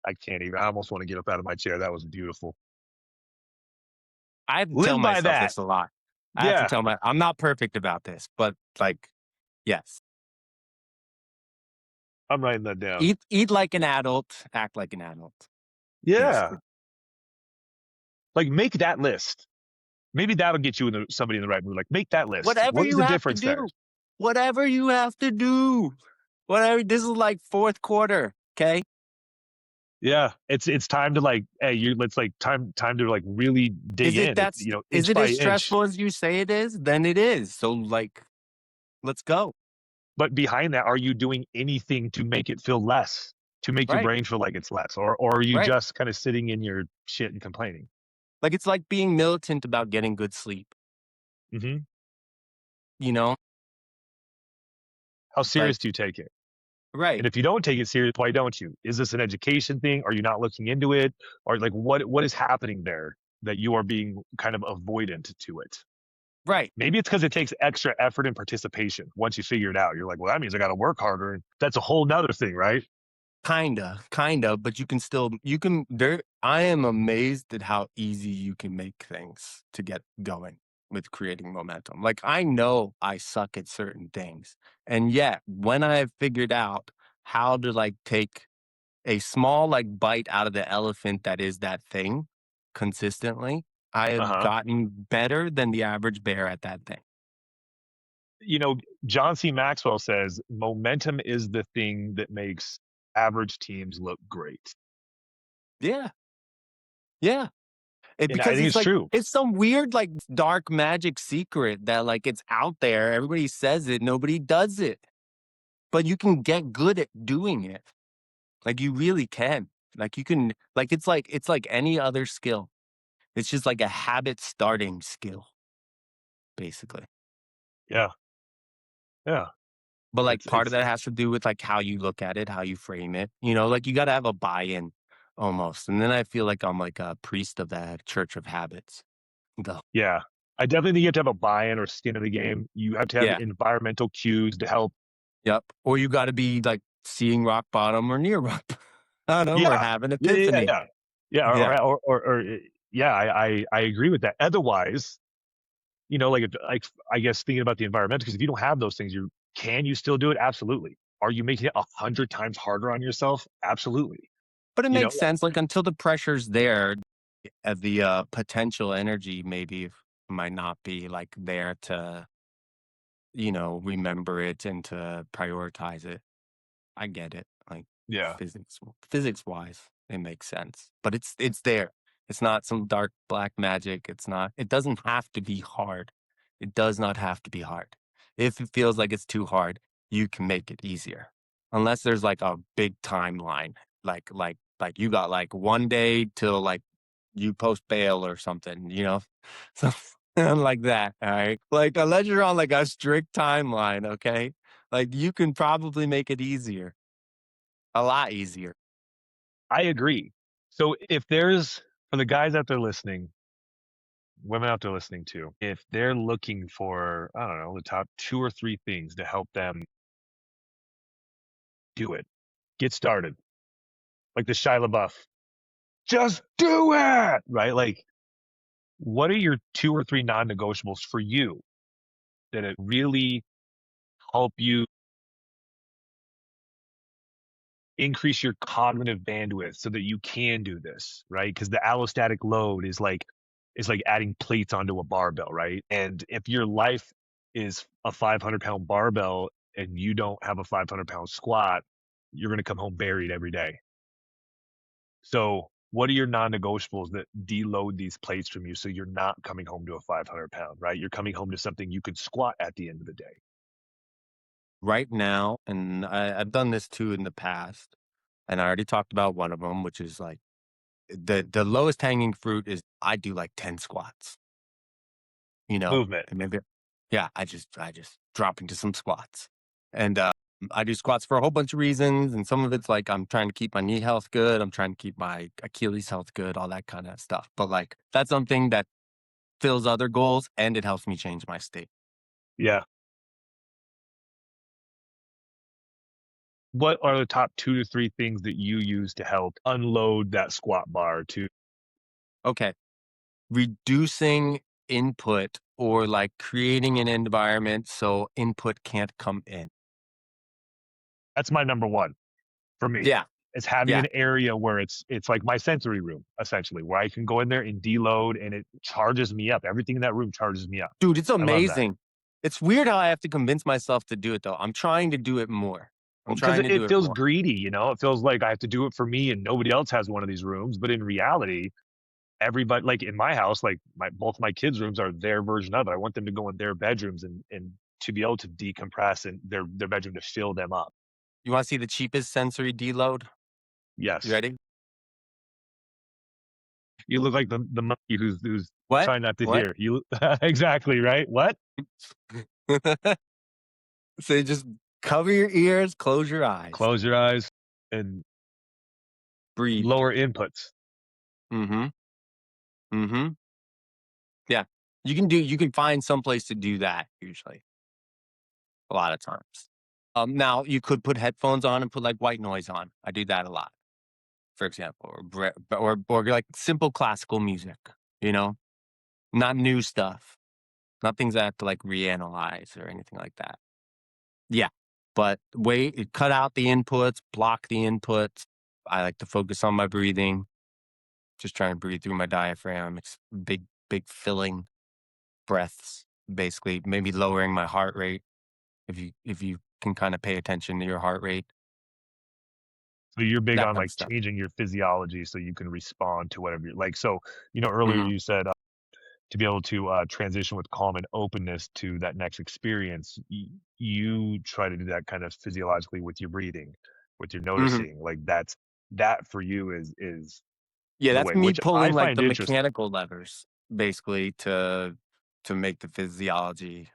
I can't even. I almost want to get up out of my chair. That was beautiful. I have to tell Live by myself that. this a lot. I have to Yeah, tell I'm not perfect about this, but like, yes. I'm writing that down. Eat like an adult, act like an adult, Yeah. basically. Like make that list. Maybe that'll get you somebody in the right mood. Like make that list. Whatever What is you the have to difference there? do. Whatever you have to do. Whatever. This is like fourth quarter. Okay. Yeah, it's time to like, hey, let's like time to like really dig in. It's Is inch it by as inch. stressful as you say it is? Then it is. So like, let's go. But behind that, are you doing anything to make it feel less? To make your Right. brain feel like it's less, or are you Right. just kind of sitting in your shit and complaining? Like it's like being militant about getting good sleep. Hmm. You know, How like, serious do you take it? right. And if you don't take it serious, why don't you? Is this an education thing? Are you not looking into it? Or like what is happening there that you are being kind of avoidant to it? Right. Maybe it's because it takes extra effort and participation. Once you figure it out, you're like, well, that means I got to work harder. And that's a whole nother thing, right? Kinda, but I am amazed at how easy you can make things to get going with creating momentum. Like I know I suck at certain things. And yet when I have figured out how to like take a small like bite out of the elephant that is that thing consistently, I have Uh-huh. gotten better than the average bear at that thing. You know, John C. Maxwell says momentum is the thing that makes average teams look great. Yeah. Yeah. And I Because think it's it's like true. it's some weird like dark magic secret that like it's out there. Everybody says it, nobody does it. But you can get good at doing it. Like you really can. Like you can like it's like any other skill. It's just like a habit starting skill, basically. Yeah. Yeah. But like part of It's that has to do with like how you look at it, how you frame it. You know, like you got to have a buy-in almost. And then I feel like I'm like a priest of that church of habits. The Yeah. I definitely think you have to have a buy-in or skin in the game. You have to have yeah. environmental cues to help. Yep. Or you got to be like seeing rock bottom or near rock bottom or Yeah. have an Yeah, yeah, epiphany. yeah. Yeah, Yeah. yeah, I agree with that. Otherwise, like I guess thinking about the environment, because if you don't have those things, can you still do it? Absolutely. Are you making it 100 times harder on yourself? Absolutely. But it You know, makes sense. Like until the pressure's there, the potential energy maybe might not be like there to, remember it and to prioritize it. I get it. Like yeah, physics wise, it makes sense. But it's there. It's not some dark black magic. It doesn't have to be hard. It does not have to be hard. If it feels like it's too hard, you can make it easier. Unless there's like a big timeline. Like you got like 1 day till like you post bail or something, Something like that. All right. Like unless you're on like a strict timeline, okay? Like you can probably make it easier. A lot easier. I agree. So if there's, for the guys out there listening, women out there listening too, if they're looking for, I don't know, the top 2 or 3 things to help them do it, get started, like the Shia LaBeouf, just do it, right? Like, what are your 2 or 3 non-negotiables for you that it really help you increase your cognitive bandwidth so that you can do this, right? Because the allostatic load is like adding plates onto a barbell, right? And if your life is a 500-pound barbell and you don't have a 500-pound squat, you're going to come home buried every day. So what are your non-negotiables that deload these plates from you so you're not coming home to a 500-pound, right? You're coming home to something you could squat at the end of the day. Right now, and I've done this too in the past, and I already talked about one of them, which is like the lowest hanging fruit is I do like 10 squats, Movement. and maybe, yeah, I just drop into some squats. And I do squats for a whole bunch of reasons. And some of it's like I'm trying to keep my knee health good. I'm trying to keep my Achilles health good, all that kind of stuff. But like that's something that fills other goals and it helps me change my state. Yeah. what are the top 2 to 3 things that you use to help unload that squat bar to? Okay. Reducing input or like creating an environment so input can't come in. That's my number one for me. Yeah. It's having Yeah. an area where it's like my sensory room, essentially, where I can go in there and deload and it charges me up. Everything in that room charges me up. Dude, it's I love that. amazing. It's weird how I have to convince myself to do it though. I'm trying to do it more. I'm Because trying to do it it feels more. greedy, it feels like I have to do it for me and nobody else has one of these rooms. But in reality, everybody, like in my house, like both my kids' rooms are their version of it. I want them to go in their bedrooms and to be able to decompress in their bedroom to fill them up. You want to see the cheapest sensory deload? You Yes. ready? You look like the monkey who's What? trying not to What? hear. You exactly, right? What? So you just cover your ears, close your eyes, Close your eyes and breathe. lower inputs. Mm-hmm. Mm-hmm. Yeah. You can find some place to do that usually, a lot of times. Now you could put headphones on and put like white noise on. I do that a lot, for example, or like simple classical music, you know, not new stuff, not things I have to like reanalyze or anything like that. Yeah. But cut out the inputs, block the inputs. I like to focus on my breathing, just trying to breathe through my diaphragm. It's big filling breaths, basically, maybe lowering my heart rate if you can kind of pay attention to your heart rate, So you're big that on kind of like stuff. changing your physiology so you can respond to whatever you're like. So, earlier Mhm. you said to be able to transition with calm and openness to that next experience, you try to do that kind of physiologically with your breathing, with your Mhm. noticing. Like that for you is Yeah, the that's way, me which I pulling like find the interesting. mechanical levers basically to make the physiology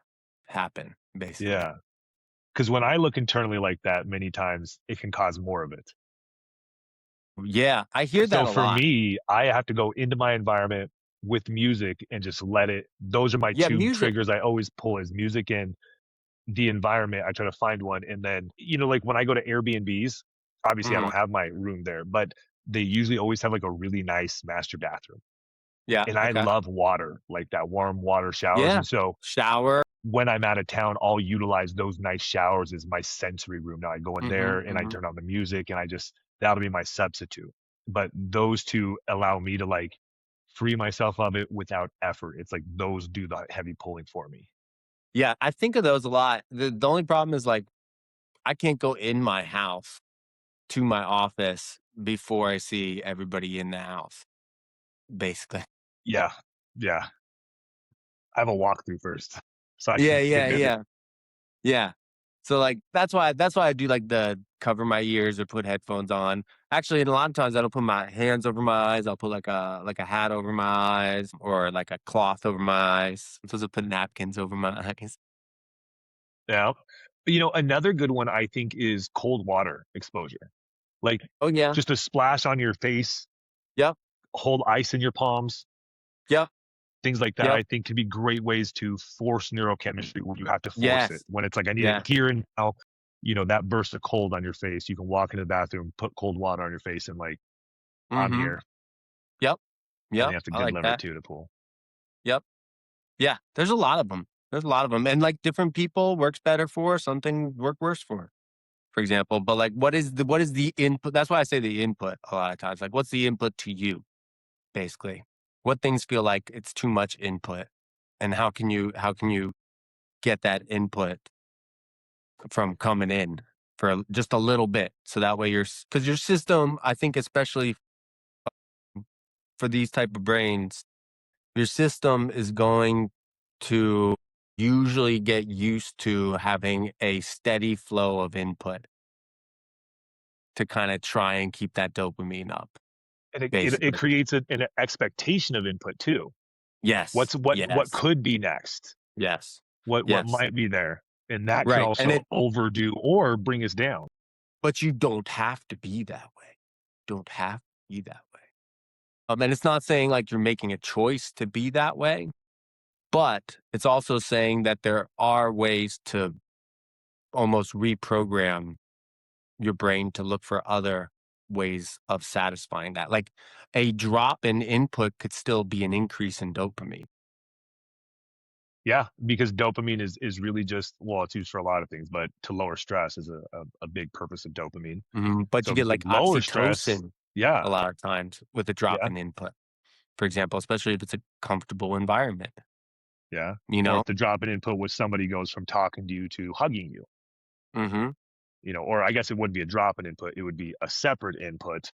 happen, basically. Yeah. Because when I look internally like that, many times it can cause more of it. Yeah, I hear So that a for lot. me, I have to go into my environment with music and just let it. Those are my Yeah, two music. triggers I always pull is music and the environment. I try to find one. And then, like when I go to Airbnbs, obviously I Mhm. don't have my room there, but they usually always have like a really nice master bathroom. Yeah, And I okay. love water, like that warm water showers. Yeah. And so Shower. when I'm out of town, I'll utilize those nice showers as my sensory room. Now I go in there Mhm, and I mhm. turn on the music and that'll be my substitute. But those two allow me to like free myself of it without effort. It's like those do the heavy pulling for me. Yeah, I think of those a lot. The only problem is, like, I can't go in my house to my office before I see everybody in the house, basically. Yeah. Yeah. I have a walkthrough first so I Yeah, can get yeah, in. yeah, yeah. So, like, that's why I do, like, the cover my ears or put headphones on. Actually, and a lot of times, I don't put my hands over my eyes. I'll put, like a hat over my eyes or, like, a cloth over my eyes. I'm supposed to put napkins over my eyes. Yeah. Another good one I think is cold water exposure. Like Oh, yeah. just a splash on your face, Yep, hold ice in your palms, yep, things like that, yep. I think can be great ways to force neurochemistry when you have to force it. Yes, When it's like, I need it yes. here and now, that burst of cold on your face. You can walk into the bathroom, put cold water on your face, and like, I'm Mhm. here. Yep, And then you yep. have a I good like lever that. too to pull. Yep. Yeah, there's a lot of them. There's a lot of them, and, like, different people works better for, something work worse for example, but, like, what is the input? That's why I say the input a lot of times, like, what's the input to you, basically? What things feel like it's too much input, and how can you get that input from coming in for just a little bit, so that way because your system, I think especially for these type of brains, your system is going to usually get used to having a steady flow of input to kind of try and keep that dopamine up, And it basically. creates an expectation of input too. Yes. What Yes. could be next? Yes. What Yes. might be there? And that can Right. also overdo or bring us down. But you don't have to be that way. Don't have to be that way. And it's not saying like you're making a choice to be that way, but it's also saying that there are ways to almost reprogram your brain to look for other ways of satisfying that. Like a drop in input could still be an increase in dopamine. Yeah, because dopamine is really just, well, it's used for a lot of things, but to lower stress is a big purpose of dopamine. But So you if get you could like lower stress, oxytocin yeah, a lot of times with a drop yeah, in input, for example, especially if it's a comfortable environment, yeah. you Or know? if the drop in input was somebody goes from talking to you to hugging you, hmm or I guess it wouldn't be a drop in input, it would be a separate input,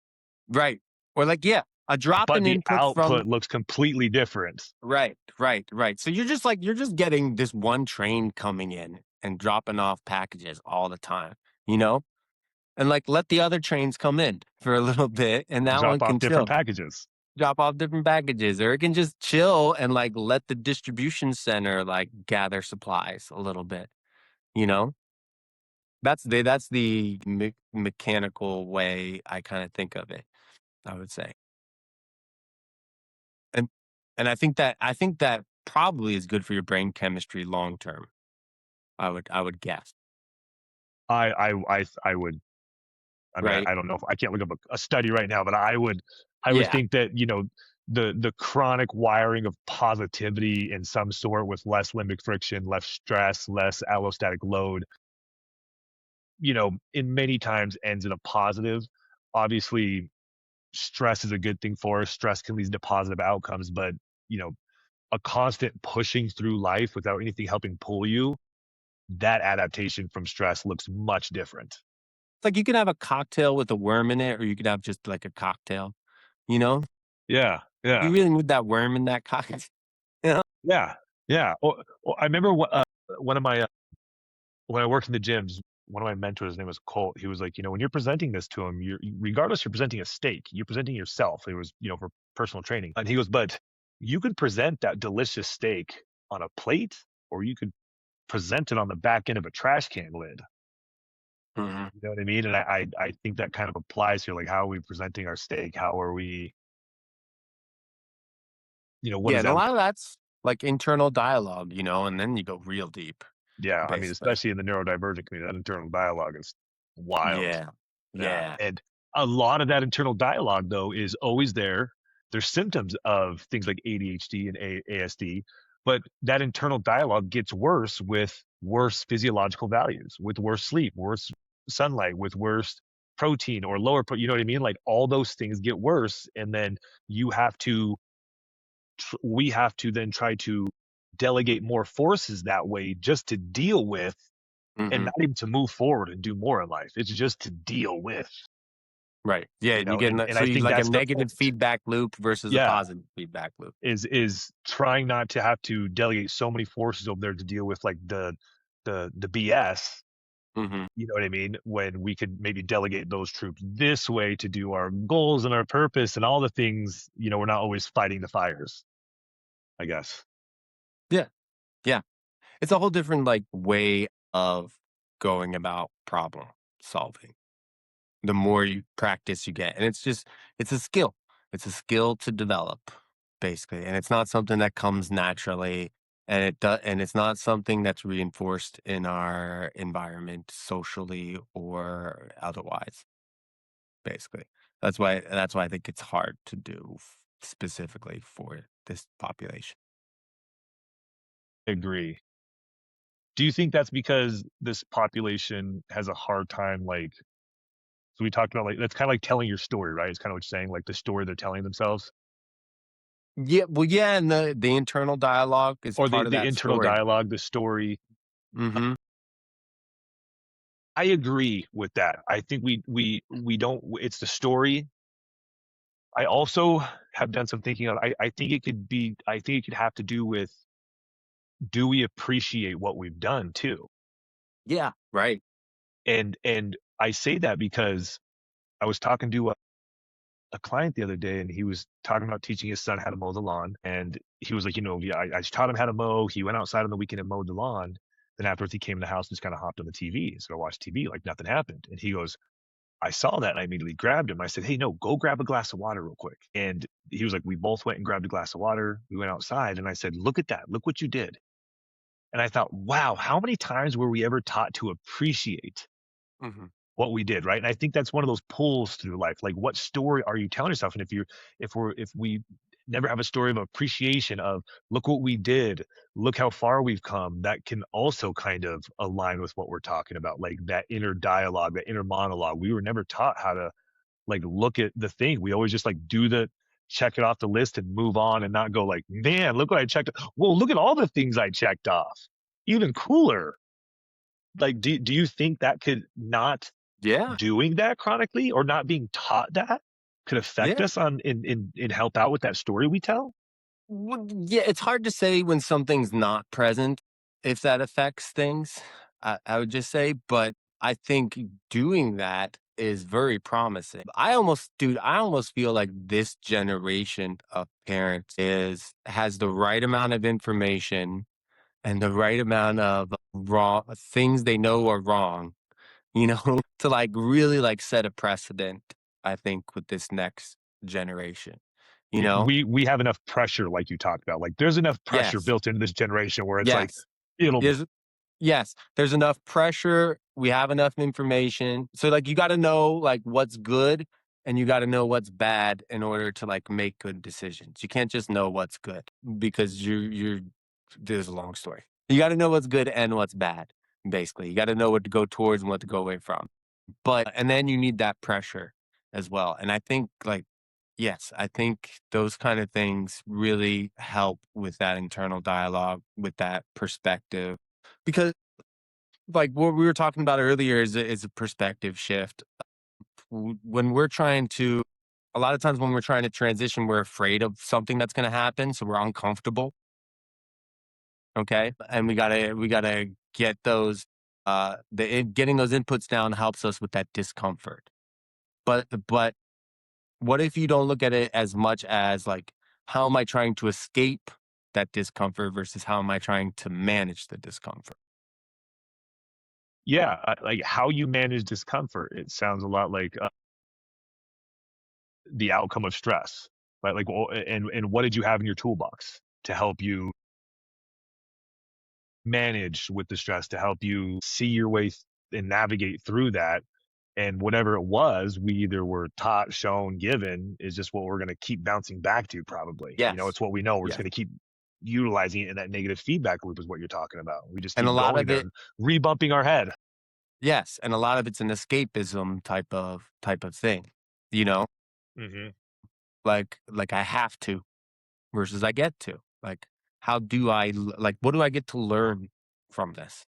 Right. Or like, yeah, a drop but in the input from output looks completely different. right. So you're just getting this one train coming in and dropping off packages all the time, you know? And like let the other trains come in for a little bit and that one Drop off can different chill. packages. Drop off different packages, or it can just chill and like let the distribution center like gather supplies a little bit, you know? That's the mechanical way I kind of think of it, I would say. And I think that probably is good for your brain chemistry long term. I would guess, I would. I mean, right? I don't know if I can't look up a study right now, but I would Yeah. think that the chronic wiring of positivity in some sort with less limbic friction, less stress, less allostatic load, in many times ends in a positive. Obviously, stress is a good thing for us. Stress can lead to positive outcomes, but you know, a constant pushing through life without anything helping pull you, that adaptation from stress looks much different. It's like you can have a cocktail with a worm in it, or you could have just like a cocktail, you know? Yeah, You yeah. really need that worm in that cocktail. You know? Yeah, yeah. Well, I remember one of my when I worked in the gyms, one of my mentors, his name was Colt. He was like, when you're presenting this to him, regardless, you're presenting a steak. You're presenting yourself. It was, for personal training. And he goes, but you could present that delicious steak on a plate, or you could present it on the back end of a trash can lid. Mhm. You know what I mean? And I think that kind of applies here. Like, how are we presenting our steak? How are we? What Yeah, does and a that? lot of that's like internal dialogue, and then you go real deep, Yeah, I mean, basically. especially in the neurodivergent community, that internal dialogue is wild. Yeah. Yeah, Yeah. and a lot of that internal dialogue, though, is always there. There's symptoms of things like ADHD and ASD, but that internal dialogue gets worse with worse physiological values, with worse sleep, worse sunlight, with worse protein or lower you know what I mean? Like, all those things get worse, and then you have to we have to then try to delegate more forces that way just to deal with, and Mhm. not even to move forward and do more in life. It's just to deal with, Right. Yeah, and you get and so I you think like a that's the negative point. feedback loop versus a Yeah, positive feedback loop. is trying not to have to delegate so many forces over there to deal with, like, the BS, Mhm. you know what I mean? When we could maybe delegate those troops this way to do our goals and our purpose and all the things, we're not always fighting the fires, I guess. Yeah. Yeah. It's a whole different like way of going about problem solving. The more you practice you get. And it's a skill. It's a skill to develop, basically. And it's not something that comes naturally. And it's not something that's reinforced in our environment socially or otherwise, basically. That's why I think it's hard to do specifically for this population. Agree. Do you think that's because this population has a hard time, like, so we talked about, like, that's kind of like telling your story, right? It's kind of what you're saying, like the story they're telling themselves, Yeah, well, yeah, and the internal dialogue is or the part of the that internal story. dialogue, the story. Mhm. I agree with that. I think we don't. It's the story. I also have done some thinking on. I think it could be. I think it could have to do with, do we appreciate what we've done too? Yeah, right. And I say that because I was talking to a client the other day, and he was talking about teaching his son how to mow the lawn. And he was like, yeah, I taught him how to mow. He went outside on the weekend and mowed the lawn. Then afterwards, he came in the house and just kind of hopped on the TV. So I watched TV like nothing happened. And he goes, I saw that and I immediately grabbed him. I said, hey, no, go grab a glass of water real quick. And he was like, we both went and grabbed a glass of water. We went outside and I said, look at that. Look what you did. And I thought, wow, how many times were we ever taught to appreciate Mhm. what we did, right? And I think that's one of those pulls through life. Like, what story are you telling yourself? And if we never have a story of appreciation of, look what we did, look how far we've come, that can also kind of align with what we're talking about, like that inner dialogue, that inner monologue. We were never taught how to like look at the thing. We always just like do the check it off the list and move on and not go like, man, look what I checked. Well, look at all the things I checked off. Even cooler. Like, do you think that could not Yeah. doing that chronically or not being taught that could affect Yeah. us on in help out with that story we tell? Well, yeah, it's hard to say when something's not present if that affects things. I would just say, but I think doing that is very promising. Dude, I almost feel like this generation of parents has the right amount of information and the right amount of wrong things they know are wrong, to like really like set a precedent, I think, with this next generation, you know? We have enough pressure, like you talked about. Like, there's enough pressure Yes. built into this generation where it's like Yes. it'll There's yes, there's enough pressure, we have enough information. So, like, you gotta know, like, what's good, and you gotta know what's bad in order to, like, make good decisions. You can't just know what's good because you're there's a long story. You gotta know what's good and what's bad, basically. You gotta know what to go towards and what to go away from. But and then you need that pressure as well, and I think, like, yes, I think those kind of things really help with that internal dialogue, with that perspective, because like what we were talking about earlier is a perspective shift. When we're trying to, a lot of times when we're trying to transition, we're afraid of something that's going to happen, so we're uncomfortable. Okay, and we gotta get those. Getting those inputs down helps us with that discomfort. But what if you don't look at it as much as like, how am I trying to escape that discomfort versus how am I trying to manage the discomfort? yeah, like how you manage discomfort. It sounds a lot like the outcome of stress, right? Like, and what did you have in your toolbox to help you manage with the stress, to help you see your way and navigate through that? And whatever it was, we either were taught, shown, given, is just what we're going to keep bouncing back to, probably. You know, Yes. it's what we know. We're just Yes. going to keep utilizing it, and that negative feedback loop is what you're talking about. We just And a keep lot going of there it, and rebumping our head. yes, and a lot of it's an escapism type of thing, you know? Hmm. Like I have to versus I get to. Like, how do like, what do I get to learn from this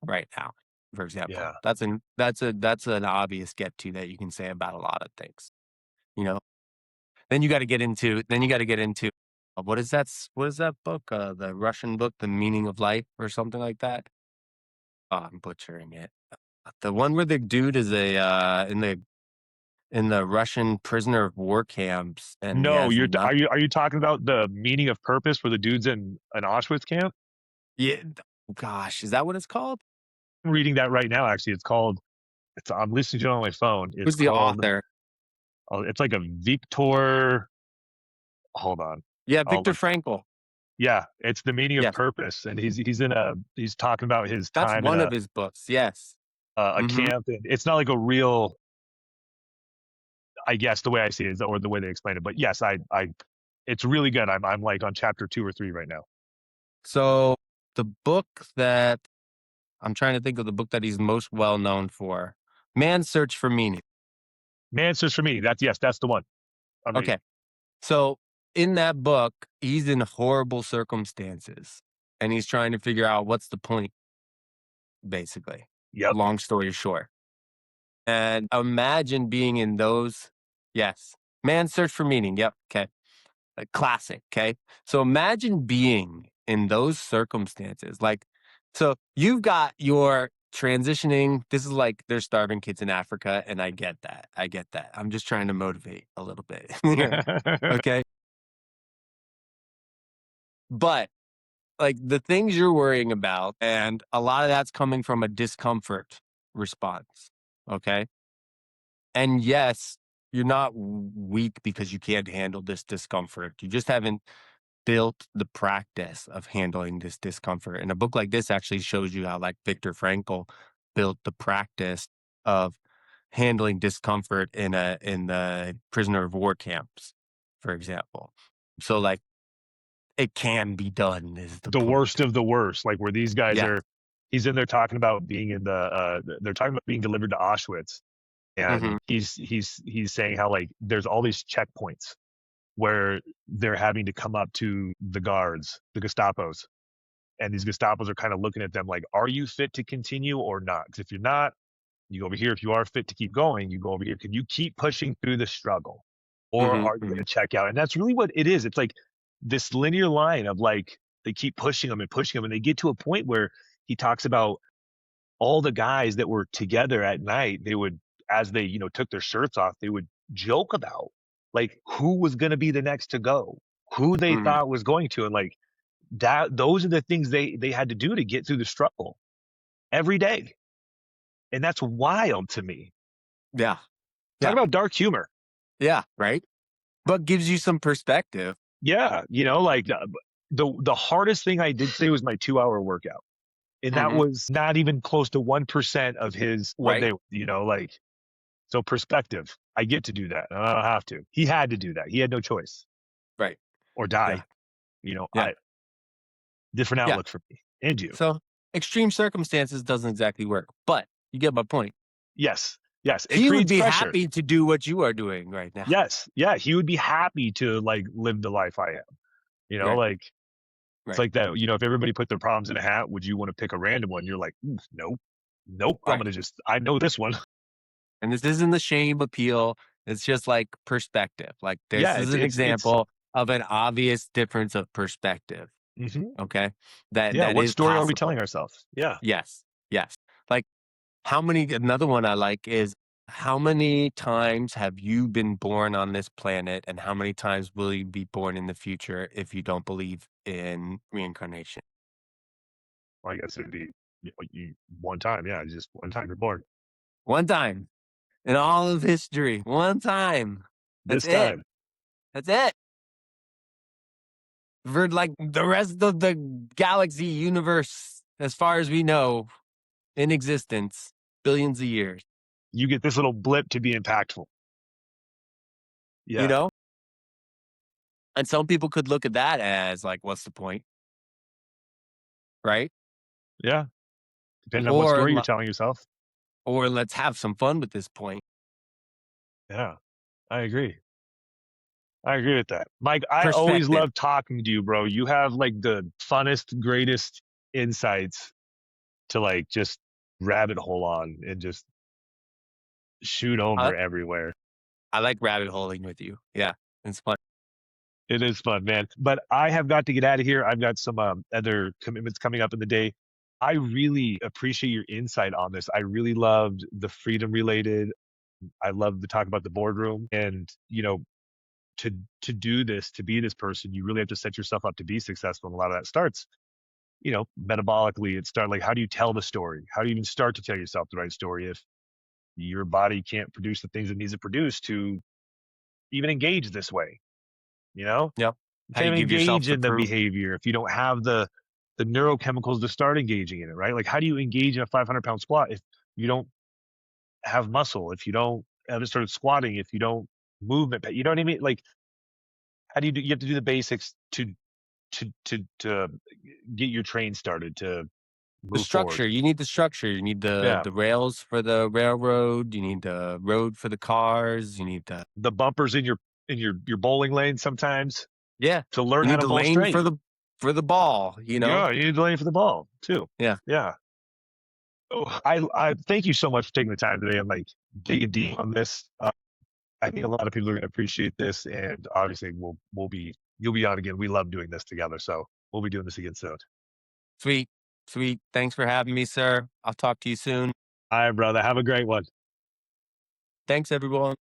right now, for example? Yeah. That's an obvious get to that you can say about a lot of things, you know? Then you gotta get into, what is that book, the Russian book, The Meaning of Life or something like that? Oh, I'm butchering it. The one where the dude is in the Russian prisoner of war camps, and he No, has are nothing. you talking about the meaning of purpose where the dude's in an Auschwitz camp? Yeah, gosh, is that what it's called? I'm reading that right now. Actually, I'm listening to it on my phone. It's Who's the called. author? It's like a Victor. Hold on. Yeah, I'll Viktor look. Frankl. Yeah, it's the meaning of Yes, purpose, and he's talking about his that's time in one of his books. Yes. a Mhm. camp, and it's not like a real, I guess the way I see it is, or the way they explain it. But yes, it's really good. I'm like on chapter 2 or 3 right now. So, the book that I'm trying to think of the book that he's most well known for, Man's Search for Meaning. Man, it's just for me. That's the one I'm reading. Okay. So, in that book, he's in horrible circumstances, and he's trying to figure out what's the point, basically. Yep. Long story short. And imagine being in those. Yes. Man's Search for Meaning. Yep. Okay. A classic. Okay. So imagine being in those circumstances. Like, so you've got your transitioning. This is like there's starving kids in Africa. And I get that. I get that. I'm just trying to motivate a little bit here. Okay. But like the things you're worrying about, and a lot of that's coming from a discomfort response. Okay. And yes, you're not weak because you can't handle this discomfort. You just haven't built the practice of handling this discomfort. And a book like this actually shows you how, like, Viktor Frankl built the practice of handling discomfort in the prisoner of war camps, for example. So like it can be done is the The worst point. of the worst, like where these guys Yeah. are, he's in there talking about being in the, they're talking about being delivered to Auschwitz. Hmm. And he's saying how like there's all these checkpoints where they're having to come up to the guards, the Gestapos, and these Gestapos are kind of looking at them like, are you fit to continue or not? Because if you're not, you go over here. If you are fit to keep going, you go over here. Can you keep pushing through the struggle, or Hmm. are you going Hmm. to check out? And that's really what it is. It's like this linear line of like they keep pushing them, and they get to a point where he talks about all the guys that were together at night. They would, as they took their shirts off, they would joke about like who was going to be the next to go, who they Hmm. thought was going to, and like that. Those are the things they had to do to get through the struggle every day, and that's wild to me. Yeah. Talk Yeah. about dark humor. Yeah. Right. But gives you some perspective. Yeah, like the hardest thing I did say was my 2 hour workout, and that Hmm. was not even close to 1% of his what Right. they like. So perspective, I get to do that. I don't have to. He had to do that. He had no choice Right. or Yeah. die. Yeah. I different Yeah. outlook for me and you. So extreme circumstances doesn't exactly work, but you get my point. Yes, yes, it He would creates be pressure. happy to do what you are doing right now. Yes, yeah, he would be happy to like live the life I am. Right. Like it's Right. like that. If everybody put their problems in a hat, would you want to pick a random one? You're like, nope, nope. I'm Right. gonna I know this one. And this isn't the shame appeal. It's just like perspective. Like this Yeah, is an it's example of an obvious difference of perspective. mhm. Okay. That Yeah. that What is story are we possible. telling ourselves? Yeah. Yes. Yes. Like another one I like is how many times have you been born on this planet and how many times will you be born in the future if you don't believe in reincarnation? Well, I guess it'd be one time. Yeah, just one time you're born. One time in all of history. One time. That's This it. time. That's it. For like the rest of the galaxy universe, as far as we know, in existence, billions of years, You get this little blip to be impactful. you Yeah. know? And some people could look at that as like, what's the point? Right? Yeah. Depending on what Or, story you're telling yourself. or let's have some fun with this point. Yeah. I agree. I agree with that. Mike, I always Perspective. love talking to you, bro. You have like the funnest, greatest insights to like just rabbit hole on and just shoot I, over everywhere. I like rabbit holing with you. Yeah. It's fun. It is fun, man. But I have got to get out of here. I've got some other commitments coming up in the day. I really appreciate your insight on this. I really loved the freedom related. I love the talk about the boardroom, and to do this, to be this person, you really have to set yourself up to be successful. And a lot of that starts, metabolically. It starts like, how do you tell the story? How do you even start to tell yourself the right story if your body can't produce the things it needs to produce to even engage this way? You know, Yep. you How do can't you even give yourself engage the in the proof? behavior if you don't have the neurochemicals to start engaging in it, right? Like, how do you engage in a 500-pound squat if you don't have muscle, if you don't haven't started squatting, if you don't movement, you know what I mean? Like, how do you do? You have to do the basics to get your train started to The move forward. structure. You need the structure. You need the Yeah, the rails for the railroad. You need the road for the cars. You need the the bumpers in your bowling lane sometimes yeah. to learn You how need to the bowl lane straight. for the ball, you know? Yeah, you need the lane for the ball too. Yeah. Yeah. Oh, I thank you so much for taking the time today and like digging deep on this. I think a lot of people are going to appreciate this, and obviously you'll be on again. We love doing this together, so we'll be doing this again soon. Sweet. Sweet. Thanks for having me, sir. I'll talk to you soon. All right, brother. Have a great one. Thanks, everyone.